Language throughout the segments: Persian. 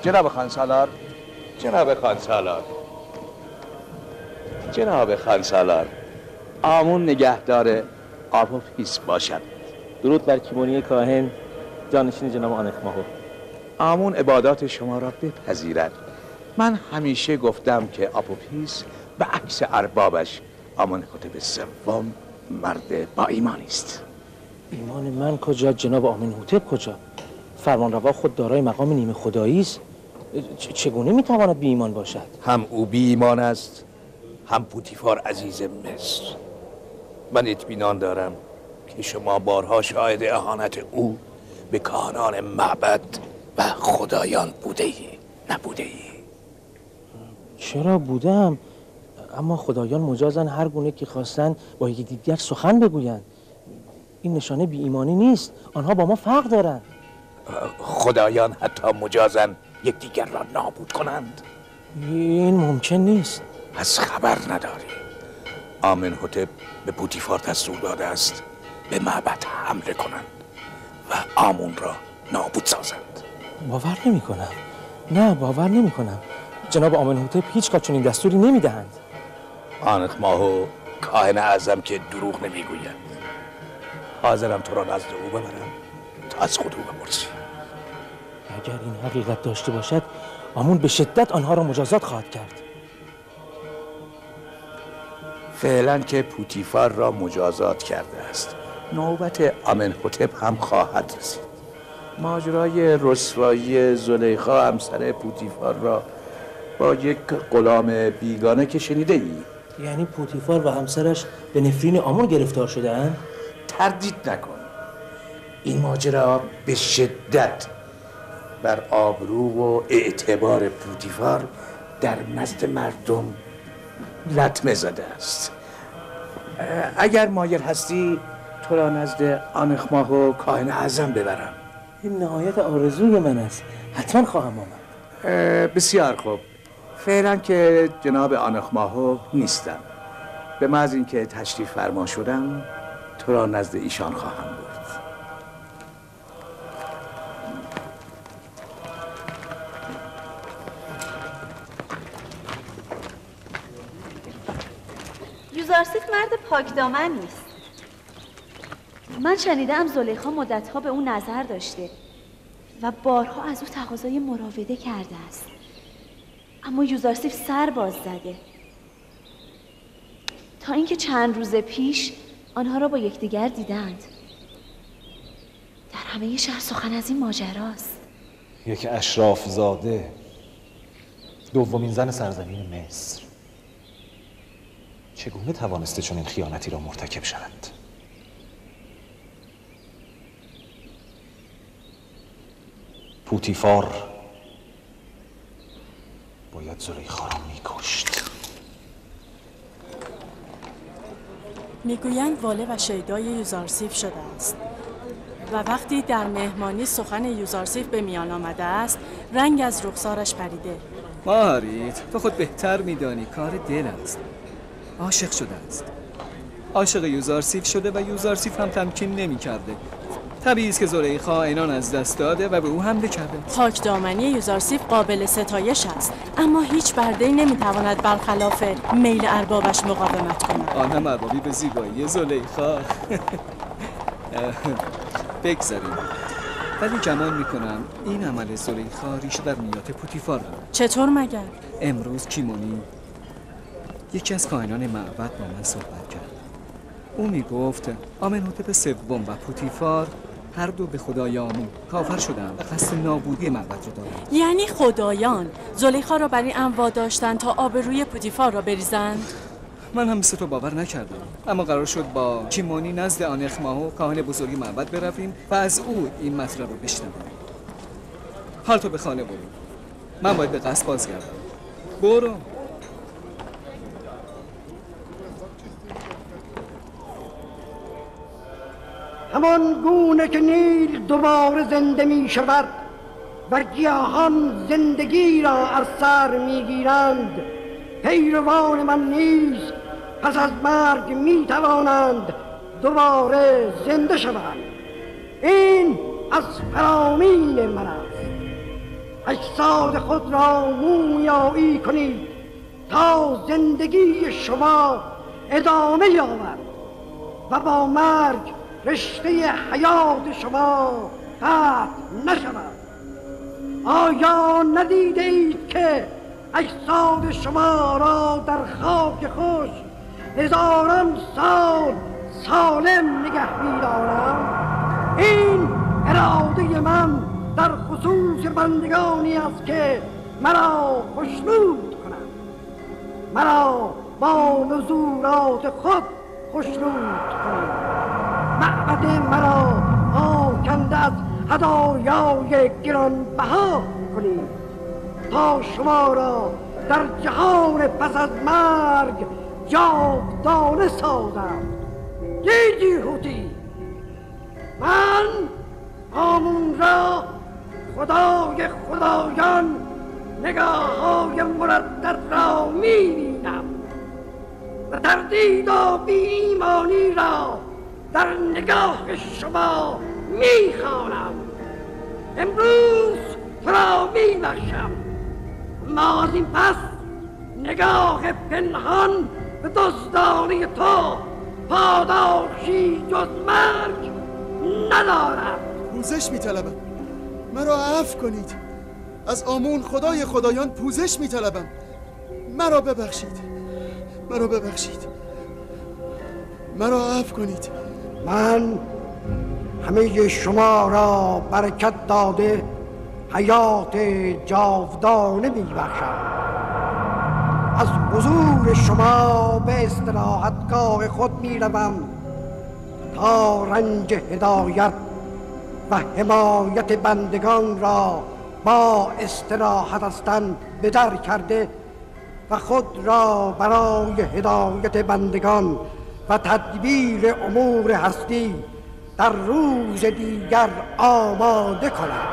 جناب خانسالار، جناب خانسالار، آمون نگهدار آپوفیس باشد. درود بر کیمونی کاهن، جانشین جناب آنخماهو. آمون عبادات شما را بپذیرد. من همیشه گفتم که آپوفیس به عکس اربابش آمنهوتپ سوم مرد با ایمانی است. ایمان من کجا؟ جناب آمنهوتپ کجا؟ فرمانروا خود دارای مقام نیمه خدایی است. چگونه میتواند بی ایمان باشد؟ هم او بی ایمان است، هم پوتیفار عزیز مصر. من اطمینان دارم که شما بارها شاهد اهانت او به کاهنان معبد و خدایان نبوده ای؟ چرا بودم؟ اما خدایان مجازن هر گونه که خواستن با یکدیگر سخن بگویند. این نشانه بی ایمانی نیست. آنها با ما فرق دارند. خدایان حتی مجازن یکدیگر را نابود کنند؟ این ممکن نیست. از خبر نداری آمنهوتپ به پوتیفار دستور داده است به معبد حمله کنند و آمون را نابود سازند. باور نمی کنم. نه، باور نمی کنم. جناب آمنهوتپ هیچگاه چنین دستوری نمی دهند. آنخماهو کاهن اعظم که دروغ نمیگوید. حاضرم تو را نزد او ببرم تا از خود او بپرسی. اگر این حقیقت داشته باشد، آمون به شدت آنها را مجازات خواهد کرد. فعلا که پوتیفار را مجازات کرده است، نوبت آمنهوتپ هم خواهد رسید. ماجرای رسوایی زلیخا همسر پوتیفار را با یک غلام بیگانه که شنیده ای؟ یعنی پوتیفار و همسرش به نفرین آمون گرفتار شده اند؟ تردید نکن، این ماجرا به شدت بر آبرو و اعتبار پوتیفار در نزد مردم لطمه زده است. اگر مایل هستی تو را نزد آنخماهو کاهن اعظم ببرم. این نهایت آرزوی من است. حتما خواهم آمد. بسیار خوب. فعلا که جناب آنخماهو نیستم، به محض اینکه تشریف فرما شدم تو را نزد ایشان خواهم برد. یوزارسیف مرد پاکدامن نیست. من شنیدم زلیخا مدتها به اون نظر داشته و بارها از او تقاضای مراوده کرده است، اما یوزارسیف سر باز زده، تا اینکه چند روز پیش آنها را با یکدیگر دیدند. در همه شهر سخن از این ماجراست. یک اشراف زاده، دومین زن سرزمین مصر، چگونه توانسته چون این خیانتی را مرتکب شوند؟ پوتیفار باید زلیخا را می‌کشت. میگویند واله و شیدای یوزارسیف شده است و وقتی در مهمانی سخن یوزارسیف به میان آمده است، رنگ از رخسارش پریده. ماهاریت، تو خود بهتر میدانی کار دل است. عاشق شده است، عاشق یوزارسیف شده و یوزارسیف هم تمکین نمی کرده. طبیعی است که زلیخا عنان از دست داده و به او حمله کرده. پاکدامنی یوزارسیف قابل ستایش است، اما هیچ برده‌ای نمیتواند برخلاف میل اربابش مقاومت کند. آن هم اربابی به زیبایی زلیخا. بگذاریم، ولی گمان میکنم این عمل زلیخا ریشه در نیات پوتیفار دارد. چطور مگر؟ امروز کیمونی یکی از کاهنان معبد با من صحبت کرد. او میگفت آمنهوتپ سوم و پوتیفار هر دو به خدای آمون کافر شدند و قصد نابودی معبد را دارند. یعنی خدایان زلیخا را بر این انوا داشتند تا آبروی پوتیفار را بریزند؟ من هم مثل تو باور نکردم، اما قرار شد با کیمونی نزد آنخماهو کاهن بزرگ معبد برویم و از او این مطلب رو بشنویم. حال تو به خانه برو، من باید به قصد بازگردم. برو. همان گونه که نیل دوباره زنده می شود و گیاهان زندگی را از سر می گیرند، پیروان من نیز پس از مرگ می توانند دوباره زنده شوند. این از فرامین من است. اجساد خود را مومیایی کنید تا زندگی شما ادامه یابد و با مرگ رشته حیات شما قطع نشود. آیا ندیده اید که اجساد شما را در خاک خوش هزاران سال سالم نگه می‌دارم؟ این اراده من در خصوص بندگانی است که مرا خوشنود کنند، مرا با نزولات خود خوشنود کنند، معبد مرا آکنده از هدایای گرانبها کنید تا شما را در جهان پس از مرگ جاودانه سازم. گیجی هوتی، من آمون را خدای خدایان نگاه های مردد را می‌بینم و تردید و بی ایمانی را در نگاه شما می‌خوانم. امروز تو را می‌بخشم، اما از این پس نگاه پنهان به دزدانی تو پاداشی جز مرگ ندارم. پوزش می‌طلبم، مرا عفو کنید. از آمون خدای خدایان پوزش می‌طلبم. مرا ببخشید، مرا ببخشید، مرا عفو کنید. من همه شما را برکت داده حیات جاودانه می‌بخشم. از حضور شما به استراحتگاه خود می‌روم تا رنج هدایت و حمایت بندگان را با استراحت هستن به در کرده و خود را برای هدایت بندگان و تدبیر امور هستی در روز دیگر آماده کنم.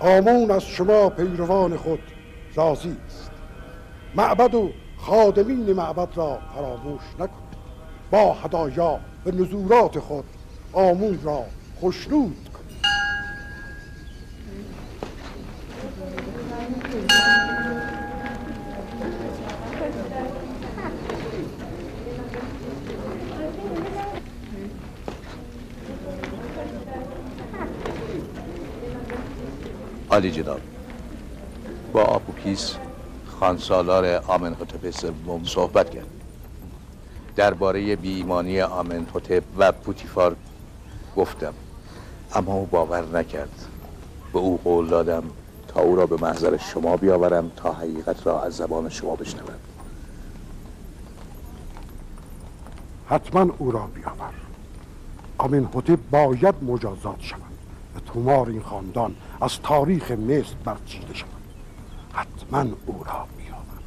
آمون از شما پیروان خود راضی است. معبد و خادمین معبد را فراموش نکنید. با هدایا و نزولات خود آمون را خوشنود کنید. عالی جناب، با آپوکیس خانسالار آمنحتپ سوم صحبت کرد. درباره بی‌ایمانی آمنحتپ و پوتیفار گفتم، اما او باور نکرد. به او قول دادم تا او را به محضر شما بیاورم تا حقیقت را از زبان شما بشنوم. حتما او را بیاور. آمنحتپ باید مجازات شود و تومار این خاندان از تاریخ مصر برچیده شود. حتما او را بیاور.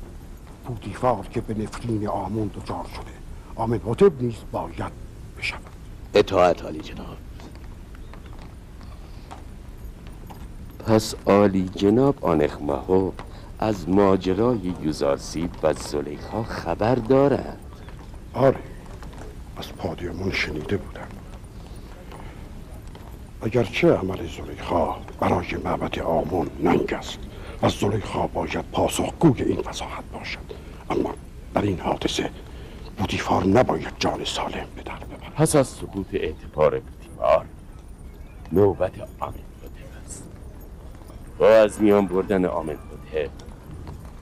پوتیفار که به نفرین آمون دچار شده، آمنحتپ نیز باید بشود. اطاعت عالی جناب. پس عالی جناب آنخماهو از ماجرای یوزارسیب و زلیخا خبر دارد؟ آره، از پادیمون شنیده بودم. اگرچه عمل زلیخا برای معبد آمون ننگ است و زلیخا باید پاسخگوی این فضاحت باشد، اما در این حادثه پوتیفار نباید جان سالم به در ببرد. پس از سقوط اعتبار پوتیفار نوبت آمنحتپ است. با از میان بردن آمنحتپ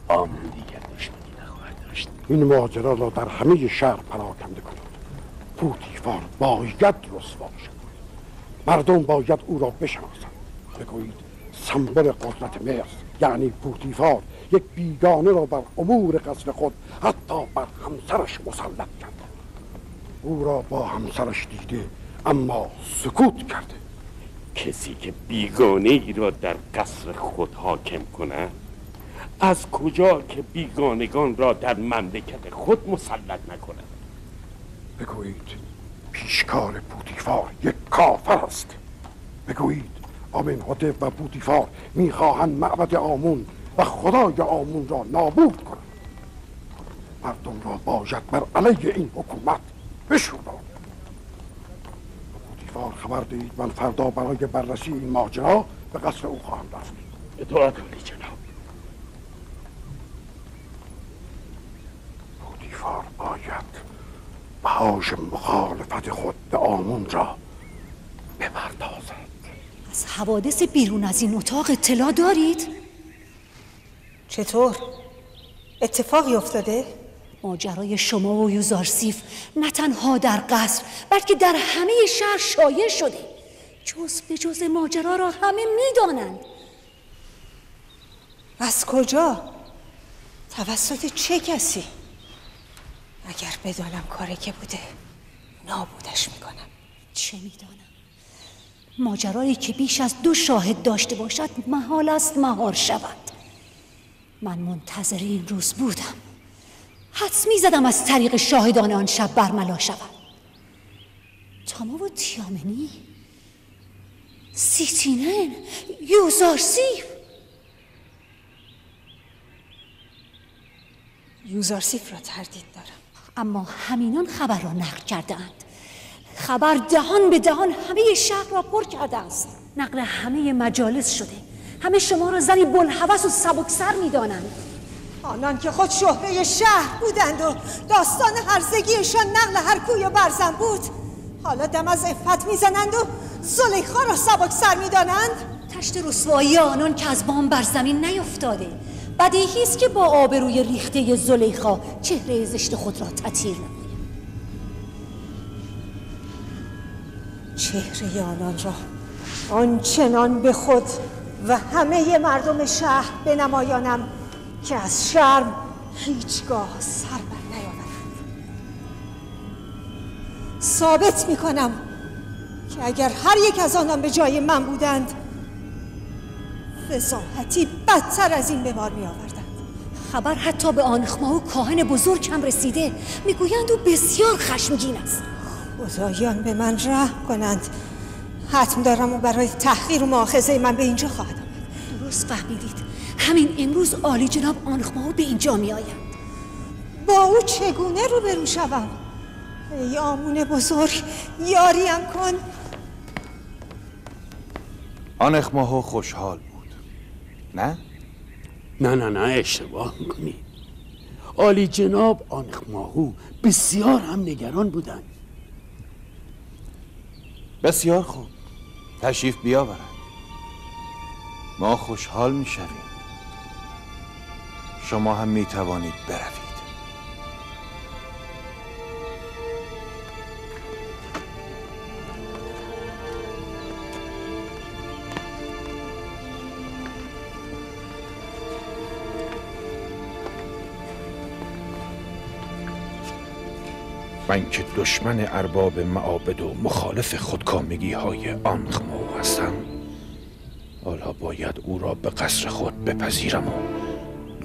آمون دیگر دشمنی نخواهد داشت. این ماجرا را در همه شهر پراکنده کنید. پوتیفار باید رسوا شود. مردم باید او را بشناسند. بگویید سمبل قدرت مصر یعنی پوتیفار یک بیگانه را بر امور قصر خود حتی بر همسرش مسلط کرد. او را با همسرش دیده اما سکوت کرده. کسی که بیگانه ای را در قصر خود حاکم کند از کجا که بیگانگان را در مملکت خود مسلط نکند؟ بگویید پیشکار پوتیفار یک کافر است. بگویید آمنحتپ و پوتیفار میخواهند معبد آمون و خدای آمون را نابود کنند. مردم را باید بر علیه این حکومت بشورانند. پوتیفار خبر دهید من فردا برای بررسی این ماجرا به قصر او خواهم رفت. اطاعت عالی جناب. پوتیفار باید بهاش مخالفت خود به آمون را بپردازد. از حوادث بیرون از این اتاق اطلاع دارید؟ چطور؟ اتفاقی افتاده؟ ماجرای شما و یوزارسیف نه تنها در قصر بلکه در همه شهر شایع شده. جز به جز ماجرا را همه میدانند. از کجا؟ توسط چه کسی؟ اگر بدانم کاری که بوده نابودش میکنم. چه میدانم؟ ماجرایی که بیش از 2 شاهد داشته باشد محال است مهار شود. من منتظر این روز بودم. حدس میزدم از طریق شاهدان آن شب برملا شود. تاما و تیامنی، سیتینن، یوزارسیف. یوزارسیف را تردید دارم. اما همینان خبر را نقل کرده اند. خبر دهان به دهان همه شهر را پر کرده است. نقل همه مجالس شده. همه شما را زنی بلهوس و سبکسر می‌دانند. آنان که خود شهره شهر بودند و داستان هرزگیشان نقل هر کوی و برزن بود، حالا دم از عفت میزنند و زلیخا را سبکسر می‌دانند. تشت رسوایی آنان که از بام بر زمین نیفتاده. بدیهی است که با آبروی ریخته زلیخا چهره زشت خود را تطهیر نماید. چهره آنان را آنچنان به خود و همه مردم شهر بنمایانم که از شرم هیچگاه سر بر نیاورند. ثابت میکنم که اگر هر یک از آنان به جای من بودند فضاحتی بدتر از این به بار می آوردند. خبر حتی به آنخماو کاهن بزرگ هم رسیده. میگویند او بسیار خشمگین است. خدایان به من رحم کنند. حتم دارم و برای تحقیر و مؤاخذه من به اینجا خواهد آمد. درست فهمیدید. همین امروز عالی جناب آنخماو به اینجا می آیند. با او چگونه روبرو شوم؟ ای آمون بزرگ یاریم کن. آنخماهو خوشحال بود. نه؟ نه اشتباه میکنی. عالی جناب آنخماهو بسیار هم نگران بودند. بسیار خوب، تشریف بیاورند. ما خوشحال میشویم. شما هم میتوانید بروید. من که دشمن ارباب معابد و مخالف خودکامگی های آنخماو هستم، حالا باید او را به قصر خود بپذیرم و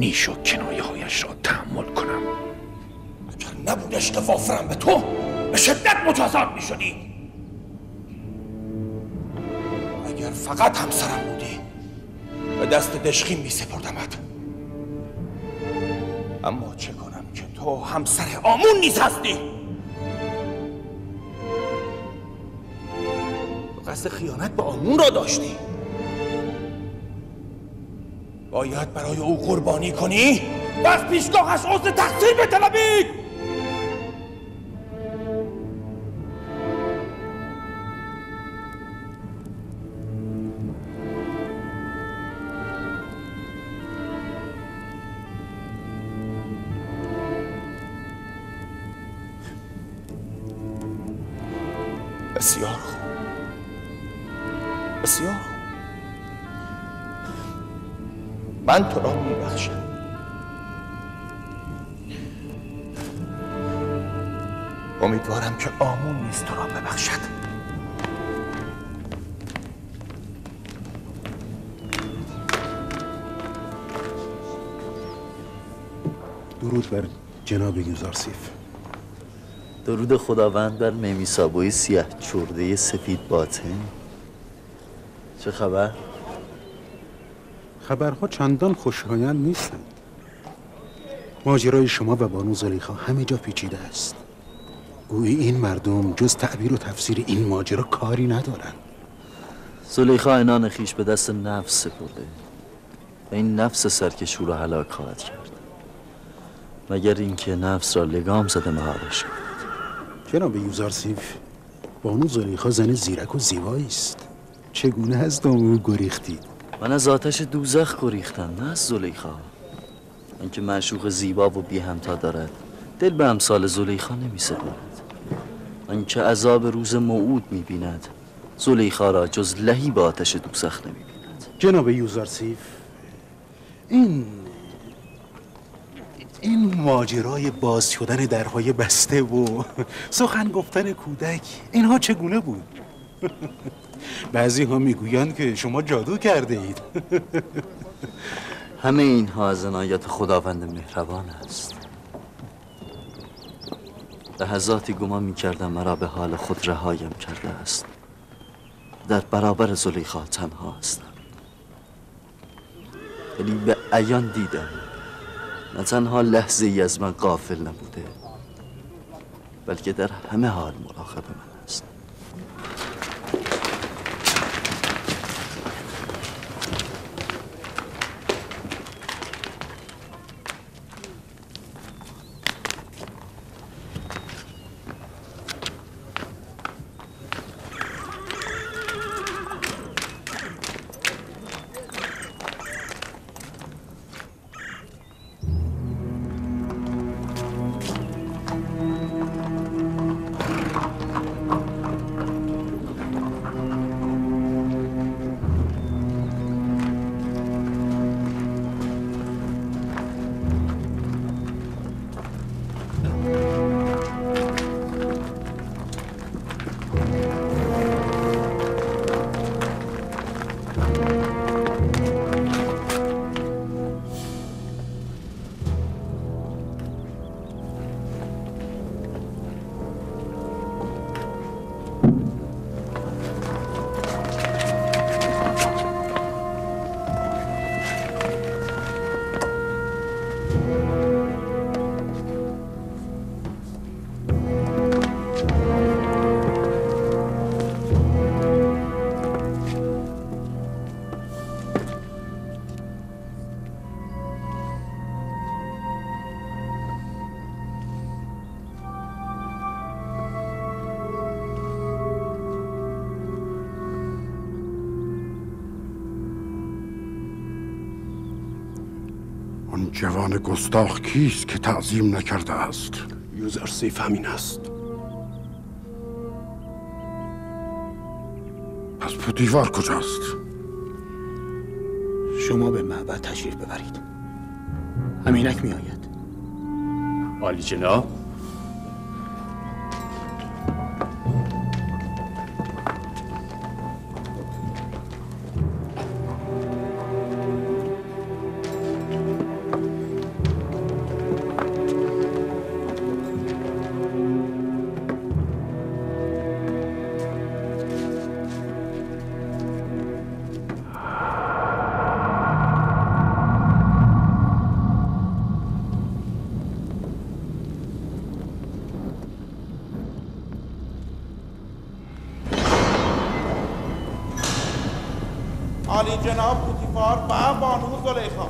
نیش و کنایه هایش را تحمل کنم. اگر نبودش که وافرم به تو به شدت مجازات می شدی. اگر فقط همسرم بودی به دست دشخیم می سپردمت. اما چه کنم که تو همسر آمون نیز هستی. قصد خیانت به آمون را داشتی. باید برای او قربانی کنی و از پیشگاهش عذر تقصیر بطلبی. بسیار خوب، بسیار خوب. من تو را میبخشم. امیدوارم که آمون نیز تو را ببخشد. درود بر جناب یوزارسیف. درود خداوند بر میمیسابوی سیاه چرده سفید باطن. چه خبر؟ خبرها چندان خوشایند نیستند. ماجرای شما و بانو زلیخا همه جا پیچیده است. گویی این مردم جز تعبیر و تفسیر این ماجرا کاری ندارند. زلیخا عنان خیش به دست نفس سپرده و این نفس سرکش او را هلاک خواهد کرد، مگر اینکه نفس را لگام زده مهار شد. جناب یوزارسیف، بانو زلیخا زن زیرک و زیبایی است. چگونه از دام او گریختید؟ من از آتش دوزخ گریختم، نه از زلیخا. من که معشوق زیبا و بی همتا دارد دل به امثال زلیخا نمی سپارد. من که عذاب روز موعود می بیند زلیخا را جز لهی به آتش دوزخ نمی بیند. جناب یوزارسیف، این ماجرای باز شدن درهای بسته و سخن گفتن کودک، اینها چگونه بود؟ بعضی ها میگویند که شما جادو کرده اید. همه اینها از عنایت خداوند مهربان است. لحظاتی گمان میکردم مرا به حال خود رهایم کرده است. در برابر زلیخا تنها هستم، ولی به عیان دیدم نه تنها لحظه ای از من غافل نبوده، بلکه در همه حال مراقب من است. آن جوان گستاخ کیست که تعظیم نکرده است؟ یوزارسیف همین است. پس پوتیفار کجاست؟ شما به معبد تشریف ببرید، همینک می آید. عالی جناب. عالی جناب پوتیفار و بانو زلیخا.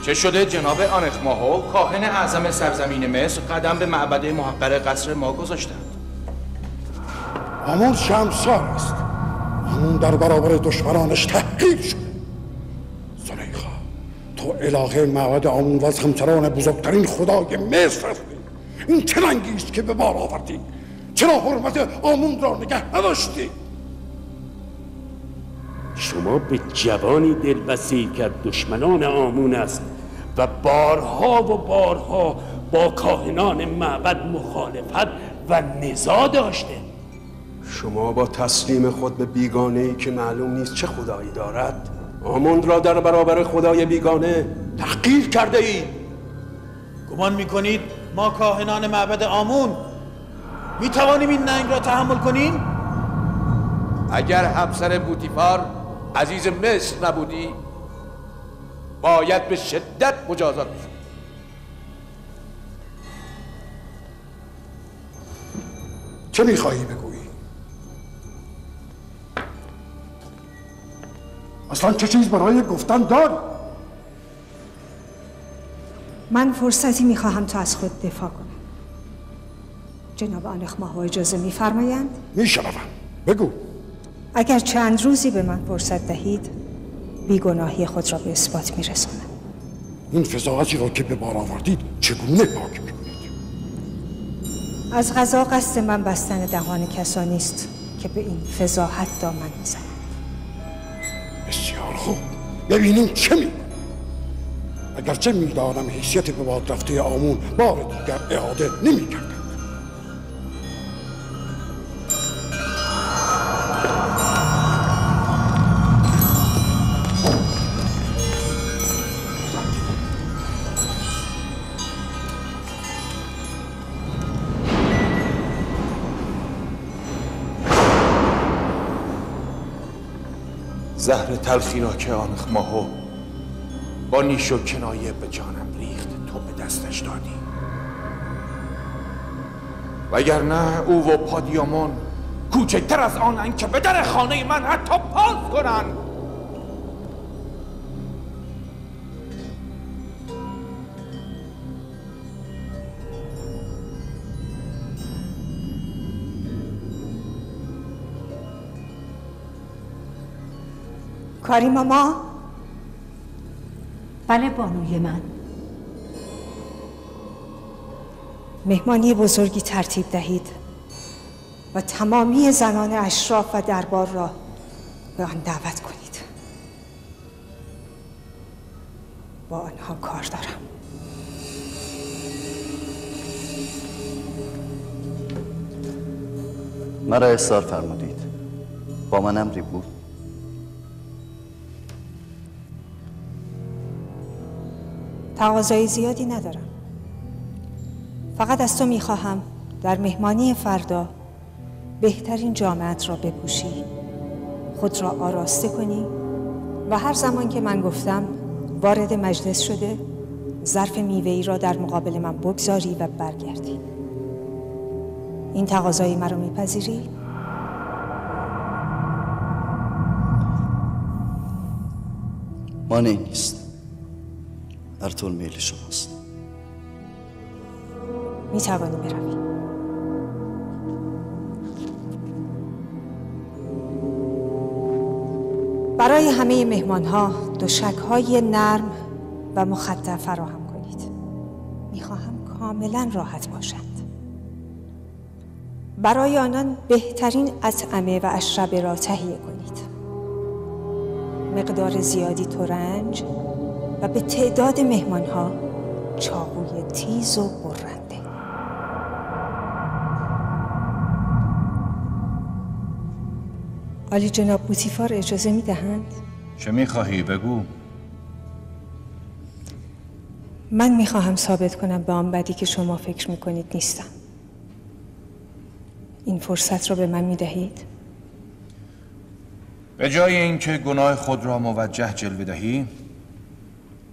چه شده جناب آنخماهو؟ کاهن اعظم سرزمین مصر قدم به معبد محقر قصر ما گذاشتند. آمون شمسار است. آمون در برابر دشمنانش تحقیر شد. زلیخا، تو الهه معبد آمون و از همسران بزرگترین خدای مصر هستی. این چه رنگی است که به بار آوردی؟ چرا حرمت آمون را نگه نداشتی؟ شما به جوانی دل بسیج که دشمنان آمون است و بارها و بارها با کاهنان معبد مخالفت و نزاع داشته. شما با تسلیم خود به بیگانه‌ای که معلوم نیست چه خدایی دارد آموند را در برابر خدای بیگانه تحقیر کرده اید. گمان میکنید ما کاهنان معبد آمون میتوانیم این ننگ را تحمل کنیم؟ اگر همسر بوتیفار عزیز مصر نبودی باید به شدت مجازات میشد. چه میخواهی بگویی؟ اصلا چه چیز برای گفتن داری؟ من فرصتی میخواهم تا از خود دفاع کنم. جناب آنخماهو اجازه میفرمایند؟ میشنوم، بگو. اگر چند روزی به من فرصت دهید بیگناهی خود را به اثبات میرسانم. این فضاحتی را که به بار آوردید چگونه پاک میکنید؟ از قضا قصد من بستن دهان کسانی است که به این فضاحت دامن میزنند. بسیار خوب، ببینیم چه میکنید. اگرچه میدانم حیثیت به باد رفته آمون بار دیگر اعاده نمیکردم. زهر تلخی را که آنخماهو با نیش و کنایه به جانم ریخت تو به دستش دادی، وگرنه او و پادیامون کوچکتر از آنند که به در خانه من حتی پاس کنند. کاری ماما؟ بله بانوی من. مهمانی بزرگی ترتیب دهید و تمامی زنان اشراف و دربار را به آن دعوت کنید. با آنها کار دارم. مرا احضار فرمودید. با من امری بود؟ تقاضای زیادی ندارم. فقط از تو میخواهم در مهمانی فردا بهترین جامه‌ات را بپوشی، خود را آراسته کنی و هر زمان که من گفتم وارد مجلس شده ظرف میوه‌ای را در مقابل من بگذاری و برگردی. این تقاضای مرا میپذیری؟ مانعی نیست. هر طور میل شماست. میتوانی بروی. برای همه مهمانها دوشک‌های نرم و مخدر فراهم کنید. میخواهم کاملا راحت باشند. برای آنان بهترین اطعمه و اشربه را تهیه کنید. مقدار زیادی ترنج و به تعداد مهمانها چاقوی تیز و برنده. عالی جناب بوتیفار اجازه میدهند؟ چه میخواهی بگو؟ من میخواهم ثابت کنم به آن بدی که شما فکر میکنید نیستم. این فرصت را به من میدهید؟ به جای اینکه گناه خود را موجه جلوه دهی،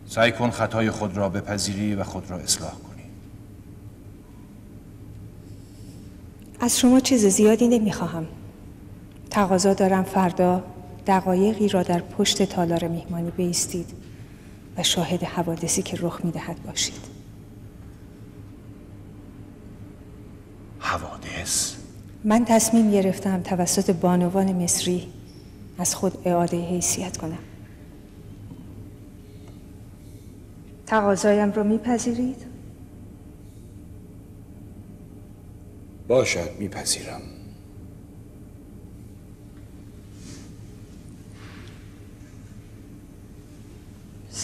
سعی کن خطای خود را بپذیری و خود را اصلاح کنی. از شما چیز زیادی نمیخواهم. تقاضا دارم فردا دقایقی را در پشت تالار میهمانی بایستید و شاهد حوادثی که رخ میدهد باشید. حوادث؟ من تصمیم گرفتم توسط بانوان مصری از خود اعاده حیثیت کنم. تقاضایم رو میپذیرید؟ باشد، میپذیرم.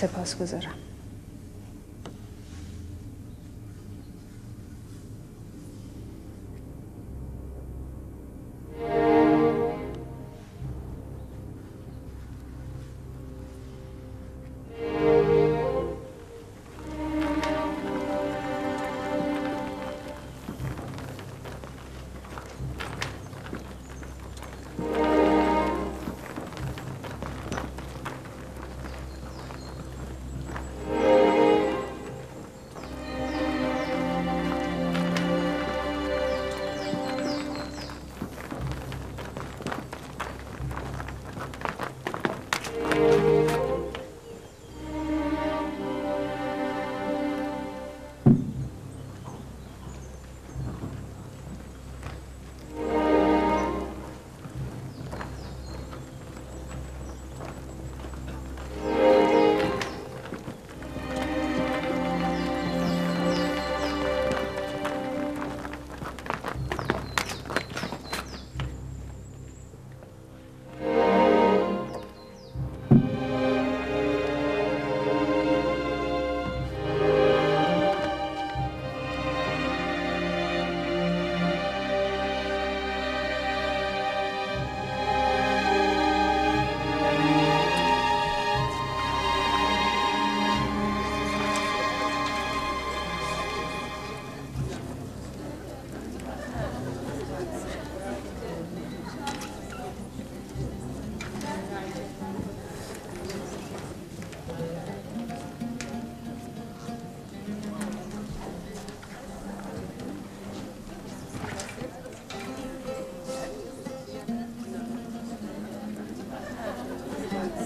سپاسگزارم.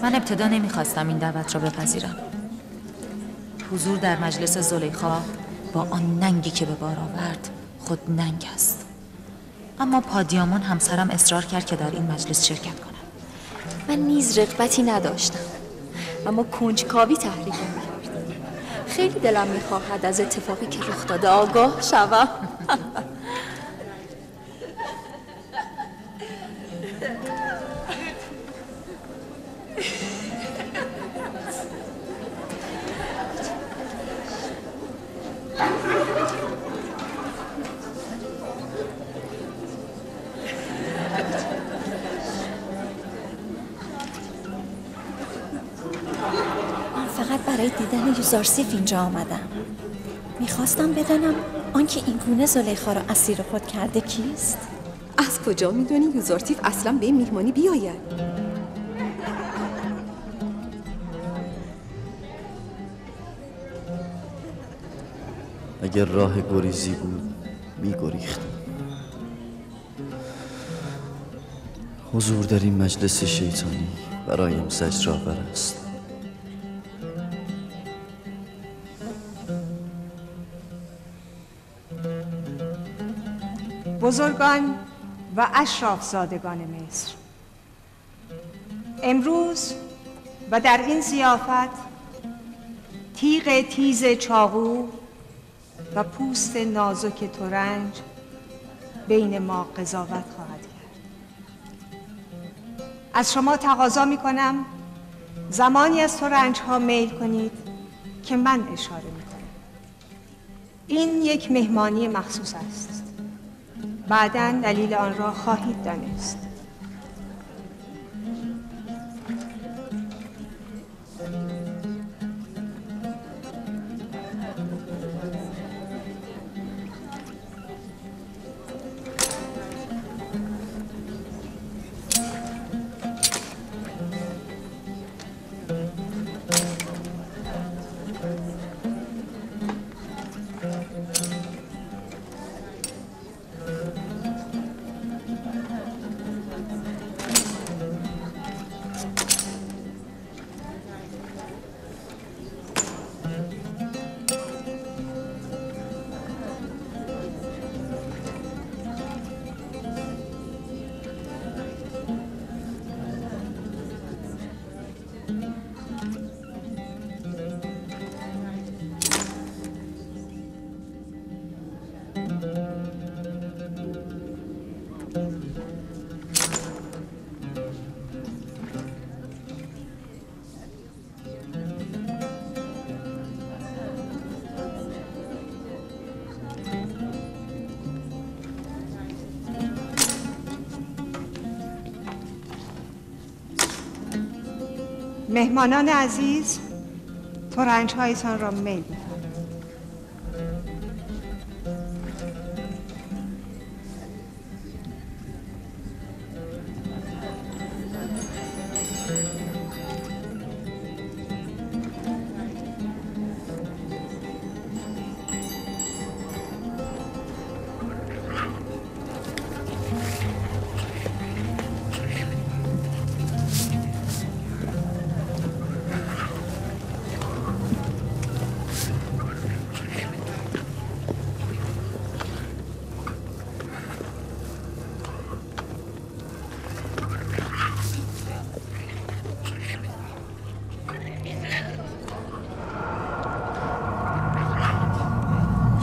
من ابتدا نمیخواستم این دعوت را بپذیرم. حضور در مجلس زلیخا با آن ننگی که به بار آورد خود ننگ است. اما پادیامون همسرم اصرار کرد که در این مجلس شرکت کنم. من نیز رغبتی نداشتم، اما کنجکاوی تحریکم کرد. خیلی دلم میخواهد از اتفاقی که رخ داده آگاه شوم. برای دیدن یوزارسیف اینجا آمدم. میخواستم بدانم آنکه این گونه زلیخا را اسیر خود کرده کیست؟ از کجا میدونی یوزارسیف اصلا به این میهمانی بیاید؟ اگر راه گریزی بود میگریختم. حضور در این مجلس شیطانی برایم زجرآور است. بزرگان و اشراف زادگان مصر، امروز و در این ضیافت تیغ تیز چاقو و پوست نازک ترنج بین ما قضاوت خواهد کرد. از شما تقاضا می کنم زمانی از ترنج ها میل کنید که من اشاره می کنم. این یک مهمانی مخصوص است. بعداً دلیل آن را خواهید دانست. مهمانان عزیز، ترنج‌هایتان را میل می‌کنم.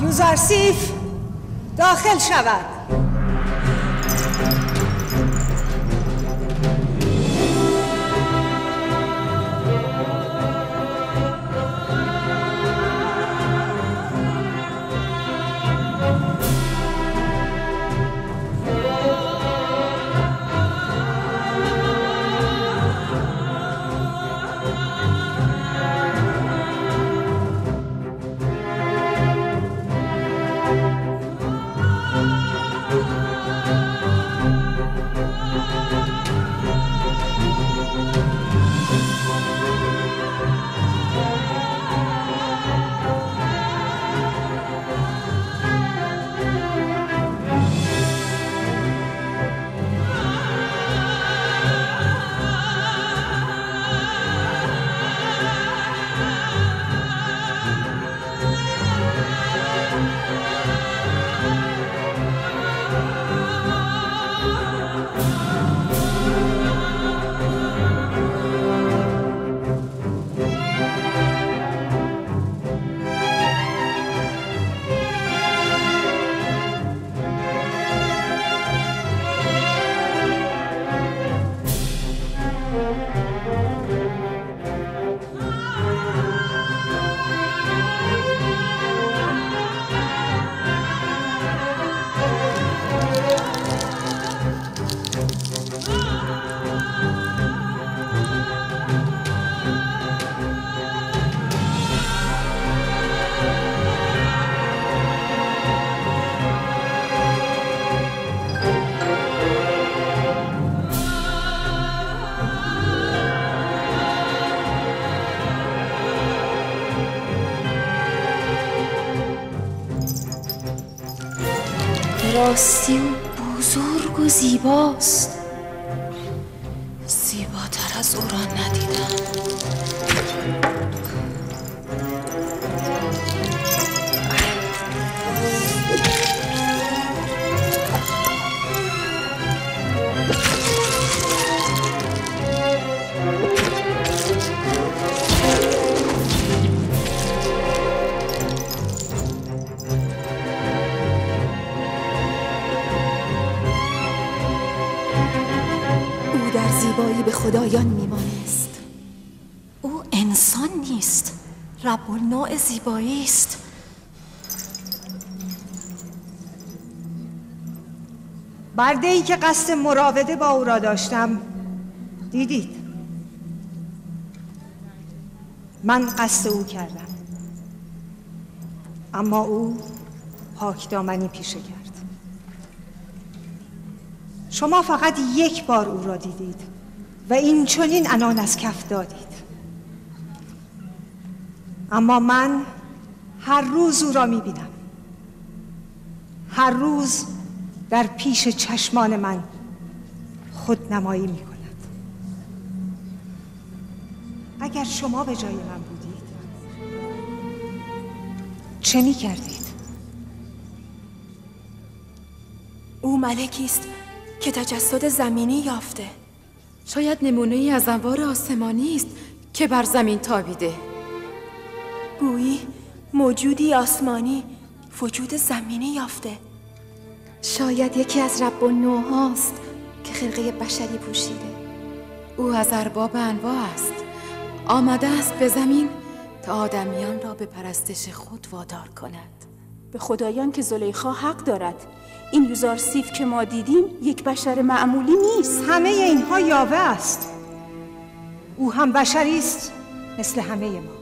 یوزارسیف داخل شود. راستی او بزرگ و زیباست. زیباتر از او را ندیدم. زیبایی به خدایان میمانست. او انسان نیست، رب النوع زیبایی است. برده‌ای که قصد مراوده با او را داشتم دیدید. من قصد او کردم، اما او پاکدامنی پیشه کرد. شما فقط یک بار او را دیدید و این چنین عنان از کف دادید، اما من هر روز او را میبینم. هر روز در پیش چشمان من خودنمایی میکند. اگر شما به جای من بودید چه میکردید؟ او ملکی است که تجسد زمینی یافته. شاید نمونه‌ای از انوار آسمانی است که بر زمین تابیده. گویی موجودی آسمانی وجود زمینی یافته. شاید یکی از رب النوع هاست که خلقه بشری پوشیده. او از ارباب انواع است. آمده است به زمین تا آدمیان را به پرستش خود وادار کند. به خدایان که زلیخا حق دارد. این یوزارسیف که ما دیدیم یک بشر معمولی نیست. همه اینها یاوه است. او هم بشری است مثل همه ما.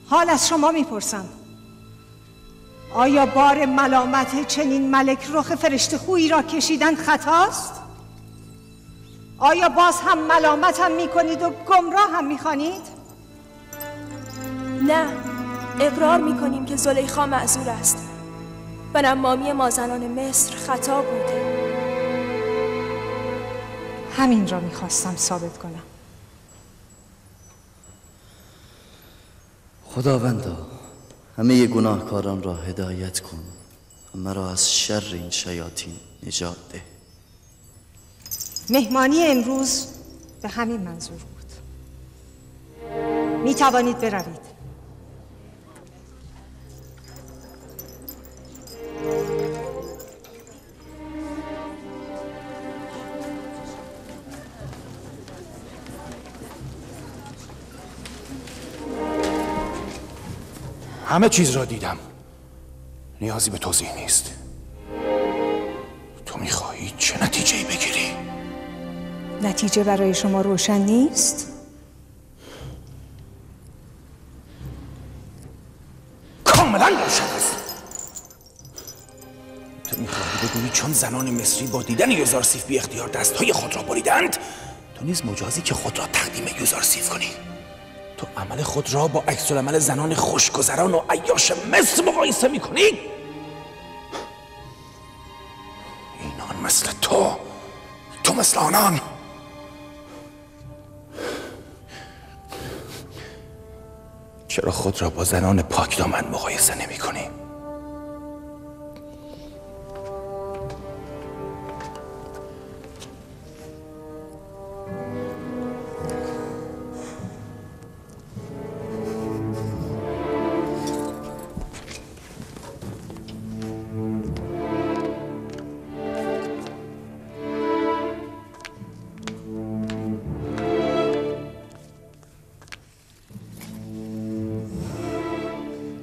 حال از شما میپرسم، آیا بار ملامت چنین ملک رخ فرشته خویی را کشیدن خطاست؟ آیا باز هم ملامت هم میکنید و گمراه هم میخوانید؟ نه، اقرار میکنیم که زلیخا معذور است و نمامی ما زنان مصر خطا بوده. همین را میخواستم ثابت کنم. خداوندا همه گناهکاران را هدایت کن و مرا از شر این شیاطین نجات ده. مهمانی امروز به همین منظور بود. می توانید بروید. همه چیز را دیدم. نیازی به توضیح نیست. تو میخواهی چه نتیجه‌ای بگیری؟ نتیجه برای شما روشن نیست؟ کاملا روشن است. تو میخواهی بگویی چون زنان مصری با دیدن یوزارسیف بی اختیار دستهای خود را بریدند، تو نیز مجازی که خود را تقدیم یوزارسیف کنی؟ تو عمل خود را با عکس‌العمل زنان خوشگذران و عیاش مصر مقایسه میکنی؟ اینان مثل تو مثل آنان. چرا خود را با زنان پاکدامن مقایسه نمی کنی؟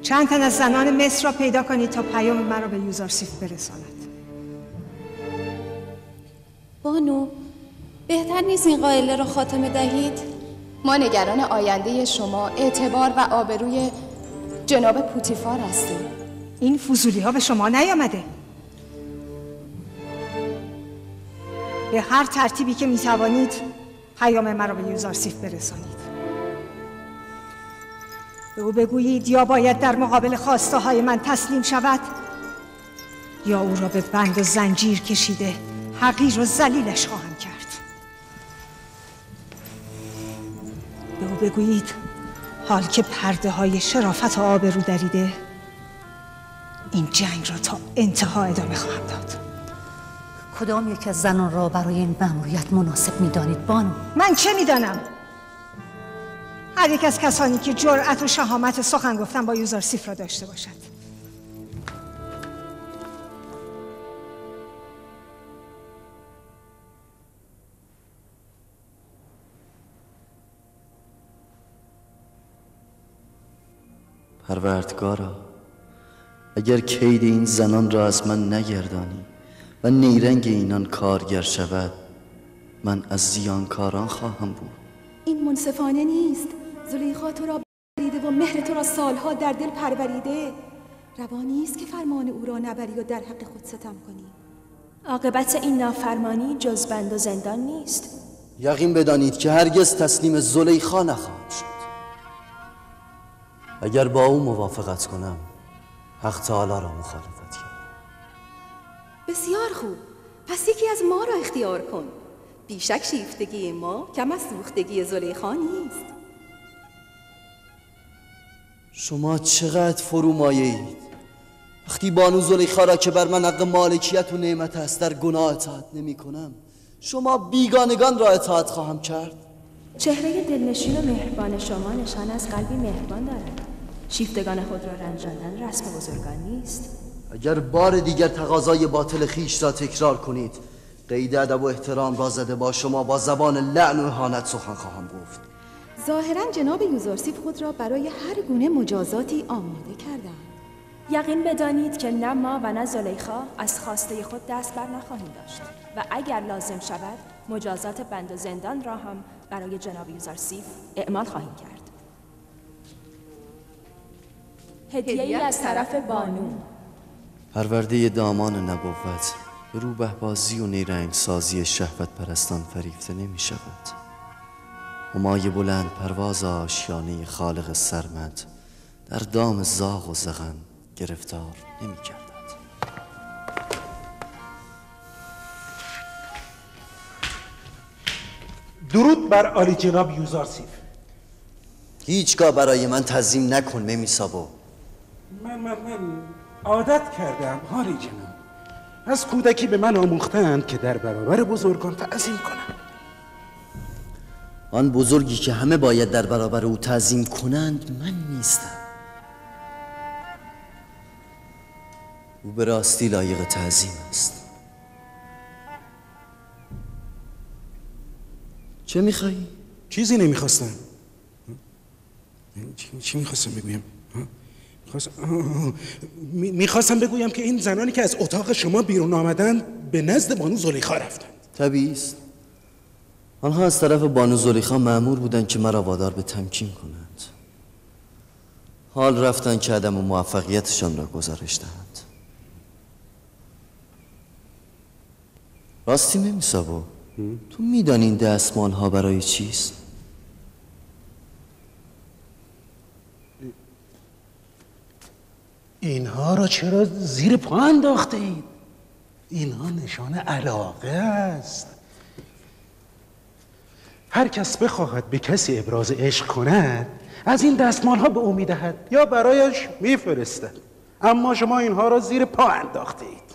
چند تن از زنان مصر را پیدا کنید تا پیام مرا به یوزارسیف برساند. بانو، بهتر نیست این قائله را خاتمه دهید؟ ما نگران آینده شما، اعتبار و آبروی جناب پوتیفار هستیم. این فضولی ها به شما نیامده. به هر ترتیبی که میتوانید پیام مرا به یوزارسیف برسانید. به او بگویید یا باید در مقابل خواسته های من تسلیم شود یا او را به بند و زنجیر کشیده حقیر و ذلیلش خواهم کرد. به او بگویید حال که پرده های شرافت و آبرو دریده، این جنگ را تا انتها ادامه خواهم داد. کدام یک از زنان را برای این مأموریت مناسب می‌دانید بانو؟ من چه می‌دانم؟ هر یک از کسانی که جرأت و شهامت سخن گفتن با یوزارسیف را داشته باشد. پروردگارا، اگر کید این زنان را از من نگردانی و نیرنگ اینان کارگر شود، من از زیانکاران خواهم بود. این منصفانه نیست. زلیخا تو را بریده و مهر تو را سالها در دل پروریده. روا نیست که فرمان او را نبری و در حق خود ستم کنی. عاقبت این نافرمانی جز بند و زندان نیست. یقین بدانید که هرگز تسلیم زلیخا نخواهم شد. اگر با او موافقت کنم، حق تعالی را مخالفت کردم. بسیار خوب، پس یکی از ما را اختیار کن. بیشک شیفتگی ما کم از سوختگی زلیخا نیست. شما چقدر فرومایه اید. وقتی بانو زلیخا را که بر من حق مالکیت و نعمت است در گناه اطاعت نمی کنم، شما بیگانگان را اطاعت خواهم کرد. چهره دلنشین و مهربان شما نشان از قلبی مهربان دارد. شیفتگان خود را رنجاندن رسم بزرگان نیست. اگر بار دیگر تقاضای باطل خیش را تکرار کنید، قید ادب و احترام را زده با شما با زبان لعن و اهانت سخن خواهم گفت. ظاهراً جناب یوزارسیف خود را برای هر گونه مجازاتی آماده کردند. یقین بدانید که نه ما و نه زلیخا از خواسته خود دست بر نخواهیم داشت و اگر لازم شود مجازات بند و زندان را هم برای جناب یوزارسیف اعمال خواهیم کرد. هدیه‌ای از طرف بانو. پرورده دامان نبوت به روبه بازی و نیرنگ سازی شهوت پرستان فریفته نمی شود. همای بلند پرواز آشیانه خالق سرمد در دام زاغ و زغن گرفتار نمی گردد. درود بر عالی جناب یوزارسیف. هیچگاه برای من تعظیم نکن ممیسابو. من عادت کردم عالی جناب. از کودکی به من آموختند که در برابر بزرگان تعظیم کنم. آن بزرگی که همه باید در برابر او تعظیم کنند من نیستم. او به راستی لایق تعظیم است. چه میخوایی؟ چیزی نمیخواستم. چی میخواستم بگویم؟ میخواستم بگویم که این زنانی که از اتاق شما بیرون آمدن به نزد بانو زلیخا رفتند. طبیعی است. آنها از طرف بانو زلیخا مأمور بودند که مرا وادار به تمکین کنند. حال رفتند که عدم موفقیتشان را گزارش دهند. راستی ممیسابو، تو میدانی این دستمال ها برای چیست؟ اینها را چرا زیر پا انداخته اید؟ اینها نشان علاقه است. هر کس بخواهد به کسی ابراز عشق کند از این دستمال ها به او میدهد یا برایش میفرستد، اما شما اینها را زیر پا انداخته اید.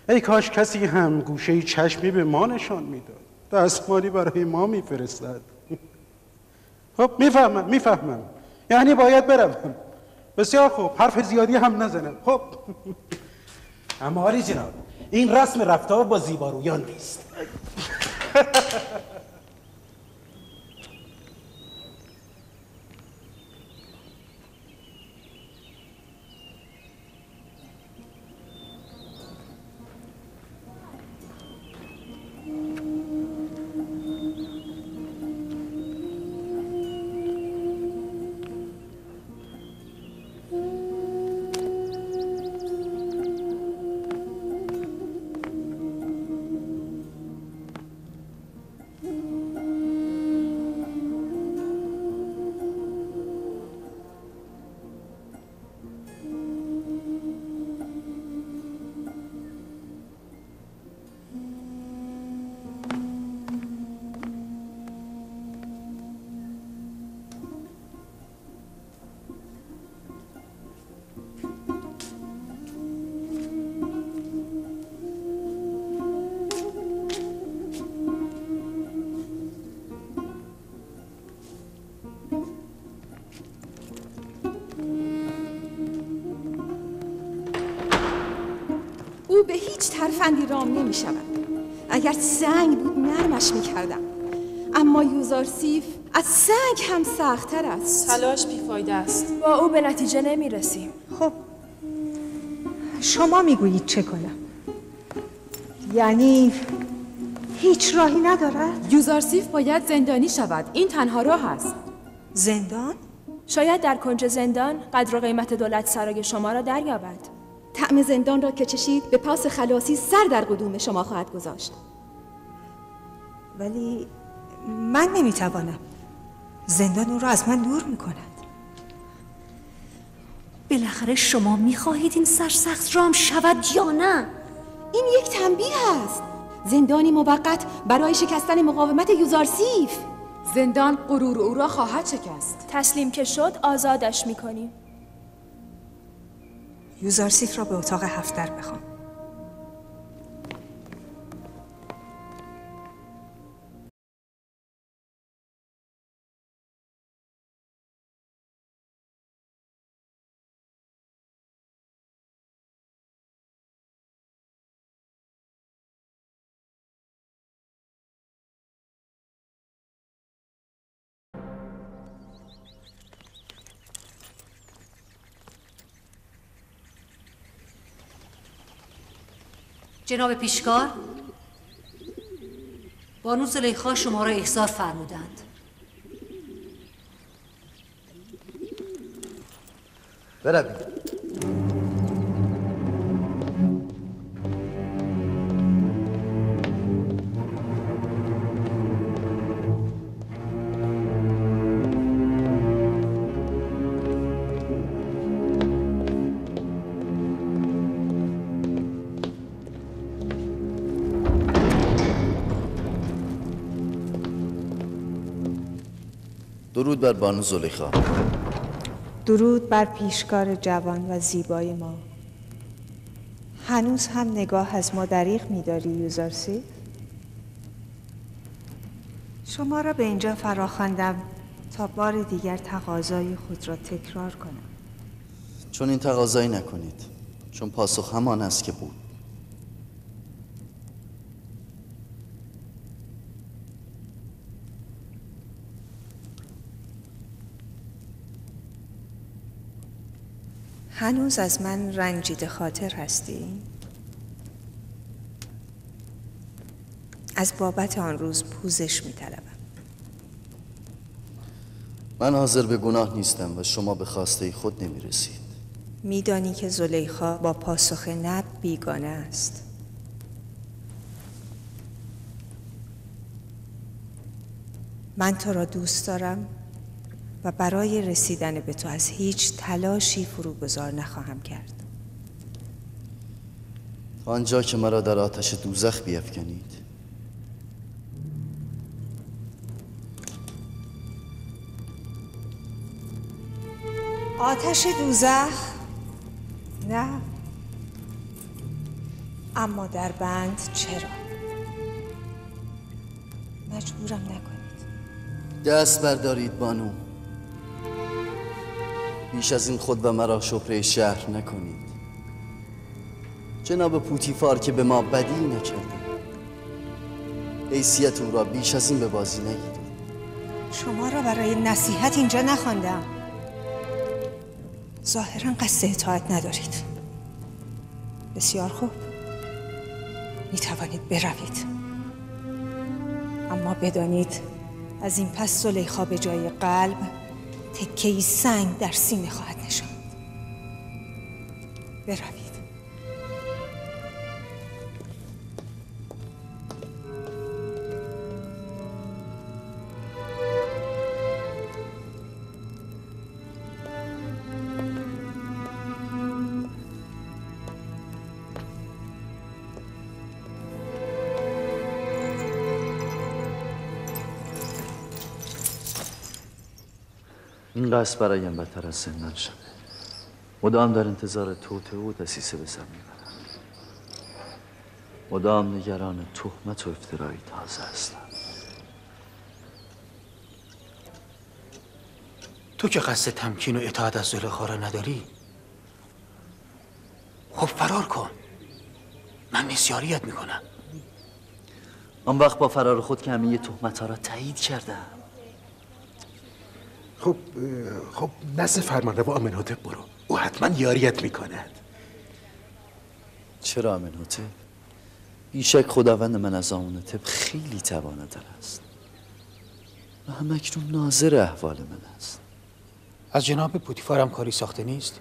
ای کاش کسی هم گوشه چشمی به ما نشان میداد، دستمالی برای ما میفرستد. خب میفهمم یعنی باید بروم. بسیار خوب، حرف زیادی هم نزنم. خب اما عالی جناب، این رسم رفتار با زیبارویان نیست. او به هیچ ترفندی رام نمی شود. اگر سنگ بود نرمش می کردم، اما یوزارسیف از سنگ هم سخت‌تر است. تلاش بیفایده است. با او به نتیجه نمی رسیم. خب شما می گویید چه کنم؟ یعنی هیچ راهی ندارد؟ یوزارسیف باید زندانی شود. این تنها راه است. زندان؟ شاید در کنج زندان قدر و قیمت دولت سرای شما را دریابد. طعم زندان را که چشید به پاس خلاصی سر در قدوم شما خواهد گذاشت. ولی من نمیتوانم. زندان او را از من دور میکند. بالاخره شما میخواهید این سرسخت رام شود یا نه؟ این یک تنبیه است. زندانی موقت برای شکستن مقاومت یوزارسیف. زندان غرور او را خواهد شکست. تسلیم که شد آزادش میکنیم. یوزارسیف را به اتاق 7 بخوان. جناب پیشکار، بانو زلیخا شما را احضار فرمودند. بروید. درود بر بانو زلیخا. درود بر پیشکار جوان و زیبای ما. هنوز هم نگاه از ما دریغ می‌داری یوزارسیف؟ شما را به اینجا فراخواندم تا بار دیگر تقاضای خود را تکرار کنم. چون این تقاضایی نکنید، چون پاسخ همان است که بود. هنوز از من رنجیده خاطر هستی؟ از بابت آن روز پوزش می‌طلبم. من حاضر به گناه نیستم و شما به خواسته خود نمی‌رسید. می‌دانی که زلیخا با پاسخ نه بیگانه است. من تو را دوست دارم و برای رسیدن به تو از هیچ تلاشی فروگذار نخواهم کرد. تا آنجا که مرا در آتش دوزخ بیفکنید. آتش دوزخ؟ نه. اما در بند چرا؟ مجبورم نکنید. دست بردارید بانو. بیش از این خود و مرا شپره شهر نکنید. جناب پوتیفار که به ما بدی نکرده، حیثیت او را بیش از این به بازی نگیرید. شما را برای نصیحت اینجا نخواندم. ظاهراً قصد اطاعت ندارید. بسیار خوب، می توانید بروید. اما بدانید از این پس زلیخا به جای قلب تکه‌ای سنگ در سینه خواهد نشاند. بروید. این قصد برایم بدتر از زندان شده. مدام در انتظار توطئه و دسیسه به سر میبرم. مدام نگران تهمت و افترایی تازه هستم. تو که قصد تمکین و اطاعت از زلیخا را نداری؟ خب فرار کن. من نسیاریت میکنم. آن وقت با فرار خود که همه تهمت‌ها را تایید کردم. خب نزد فرمانروا آمنهوتپ برو. او حتما یاریت میکند. چرا آمنهوتپ؟ بیشک خداوند من از آمنهوتپ خیلی تواناتر است و همکنون ناظر احوال من است. از جناب پوتیفار هم کاری ساخته نیست؟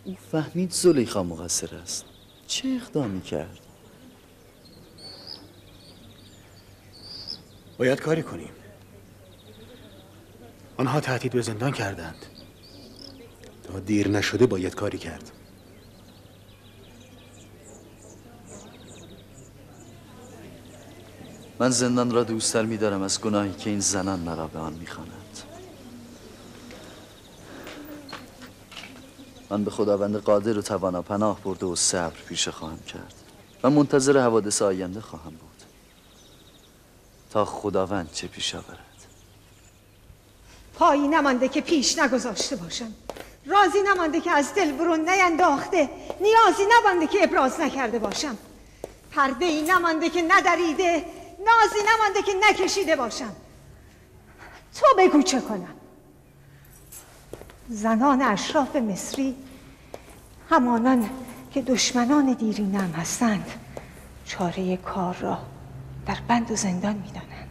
او فهمید زلیخا مقصر است. چه اقدامی کرد؟ باید کاری کنیم. آنها تهدید به زندان کردند. تا دیر نشده باید کاری کرد. من زندان را دوست‌تر می‌دارم از گناهی که این زنان مرا به آن می‌خوانند. من به خداوند قادر و توانا پناه برده و صبر پیشه خواهم کرد و منتظر حوادث آینده خواهم بود تا خداوند چه پیش آورد. پایی نمانده که پیش نگذاشته باشم، رازی نمانده که از دل برون نینداخته، نیازی نمانده که ابراز نکرده باشم، پرده ای نمانده که ندریده، نازی نمانده که نکشیده باشم. تو بگو چه کنم؟ زنان اشراف مصری همانان که دشمنان دیرینم هستند چاره کار را در بند و زندان می‌دانند.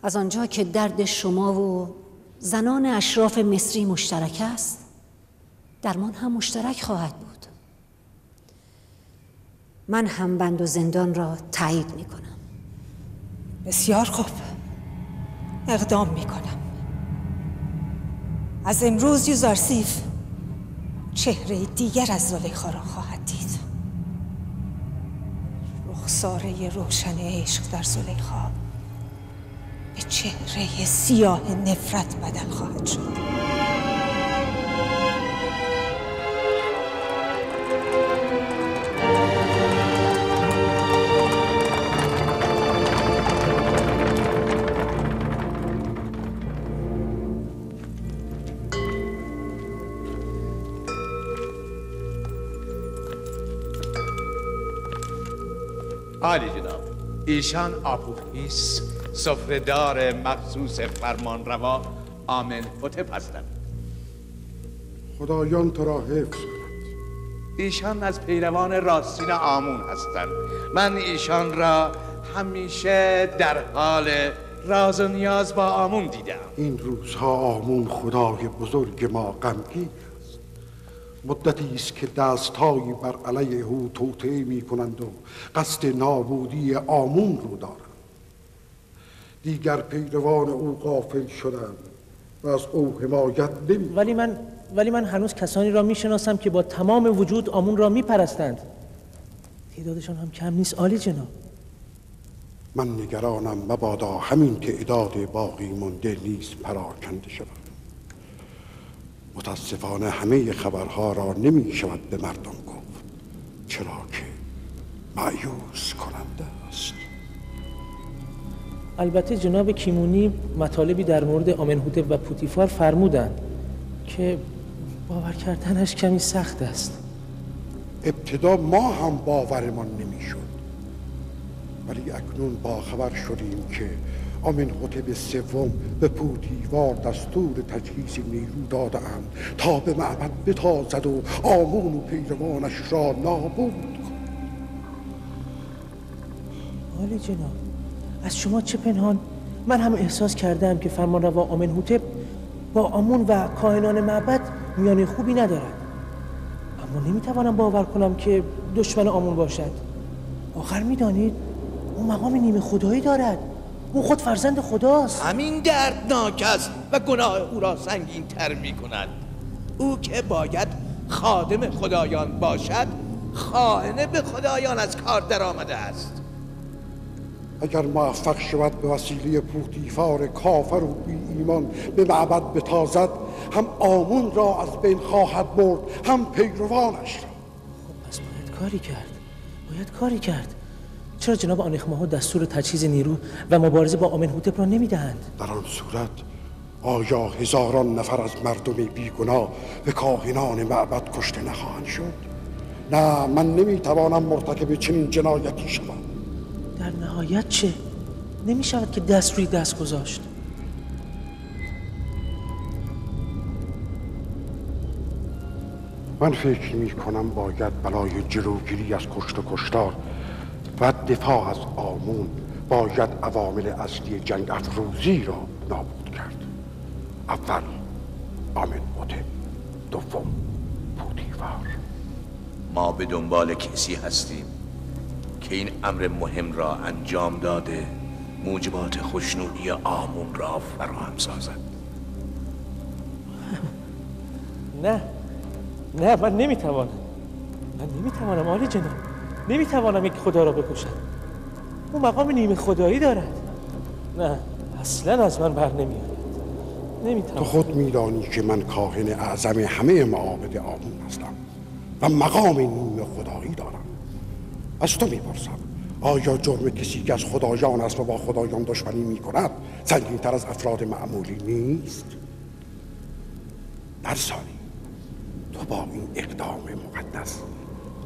از آنجا که درد شما و زنان اشراف مصری مشترک است، درمان هم مشترک خواهد بود. من هم بند و زندان را تایید می‌کنم. بسیار خوب، اقدام می‌کنم. از امروز یوزارسیف چهره دیگر از زلیخا را خواهد دید. رخساره روشن عشق در زلیخا به چهره سیاه نفرت بدل خواهد شد. عالی جناب، ایشان آپوفیس سفره‌دار مخصوص فرمانروا آمنحتپ هستند. خدایان تو را حفظ کند. ایشان از پیروان راستین آمون هستند. من ایشان را همیشه در حال راز و نیاز با آمون دیدم. این روزها آمون خدای بزرگ ما غمگین است. مدتی است که دستهایی بر علیه او توطئه می‌کنند و قصد نابودی آمون رو دارند. دیگر پیروان او غافل شدند و از او حمایت نمی. ولی من هنوز کسانی را میشناسم که با تمام وجود آمون را میپرستند. تعدادشان هم کم نیست عالی جناب. من نگرانم مبادا همین تعداد باقی مانده نیز پراکنده شود. متاسفانه همه خبرها را نمی شود به مردم گفت، چرا که مایوس کننده است. البته جناب کیمونی مطالبی در مورد آمنحتپ و پوتیفار فرمودند که باور کردنش کمی سخت است. ابتدا ما هم باورمان نمیشد، ولی اکنون باخبر شدیم که آمنحتپ سوم به پوتیفار دستور تجهیز نیرو داده‌اند تا به معبد بتازد و آمون و پیروانش را نابود کند. عالی جناب، از شما چه پنهان؟ من هم احساس کردم که فرمانروا آمنحتپ با آمون و کاهنان معبد میانه خوبی ندارد، اما نمیتوانم باور کنم که دشمن آمون باشد. آخر میدانید او مقام نیمه خدایی دارد، او خود فرزند خداست. همین دردناک است و گناه او را سنگین تر می کند. او که باید خادم خدایان باشد، خائن به خدایان از کار در آمده است. اگر موفق شود به وسیله پوتیفار کافر و بی ایمان به معبد بتازد، هم آمون را از بین خواهد برد، هم پیروانش را. خب پس باید کاری کرد. چرا جناب آنخماها دستور تجهیز نیرو و مبارزه با آمنحتپ را نمیدهند؟ در آن صورت آیا هزاران نفر از مردم بیگناه به کاهنان معبد کشته نخواهند شد؟ نه، من نمیتوانم مرتکب چنین جنایتی شوم. در نهایت چه؟ نمیشود که دست روی دست گذاشت. من فکر میکنم باید برای جلوگیری از کشت و کشتار و دفاع از آمون باید عوامل اصلی جنگ افروزی را نابود کرد. اول آمنحتپ، دوم پوتیفار. ما به دنبال کسی هستیم که این امر مهم را انجام داده موجبات خوشنودی آمون را فراهم سازد. نه من نمیتوانم عالی جناب، نمیتوانم یک خدا را بکشم. او مقام نیمه خدایی دارد. نه، اصلا از من بر نمیآید. نمیتوانم. تو خود میدانی که من کاهن اعظم همه معابد آمون هستم و مقام نیمه خدایی دارم. از تو میپرسم، آیا جرم کسی که از خدایان است و با خدایان دشمنی میکند سنگین‌تر از افراد معمولی نیست؟ در ثانی، تو با این اقدام مقدس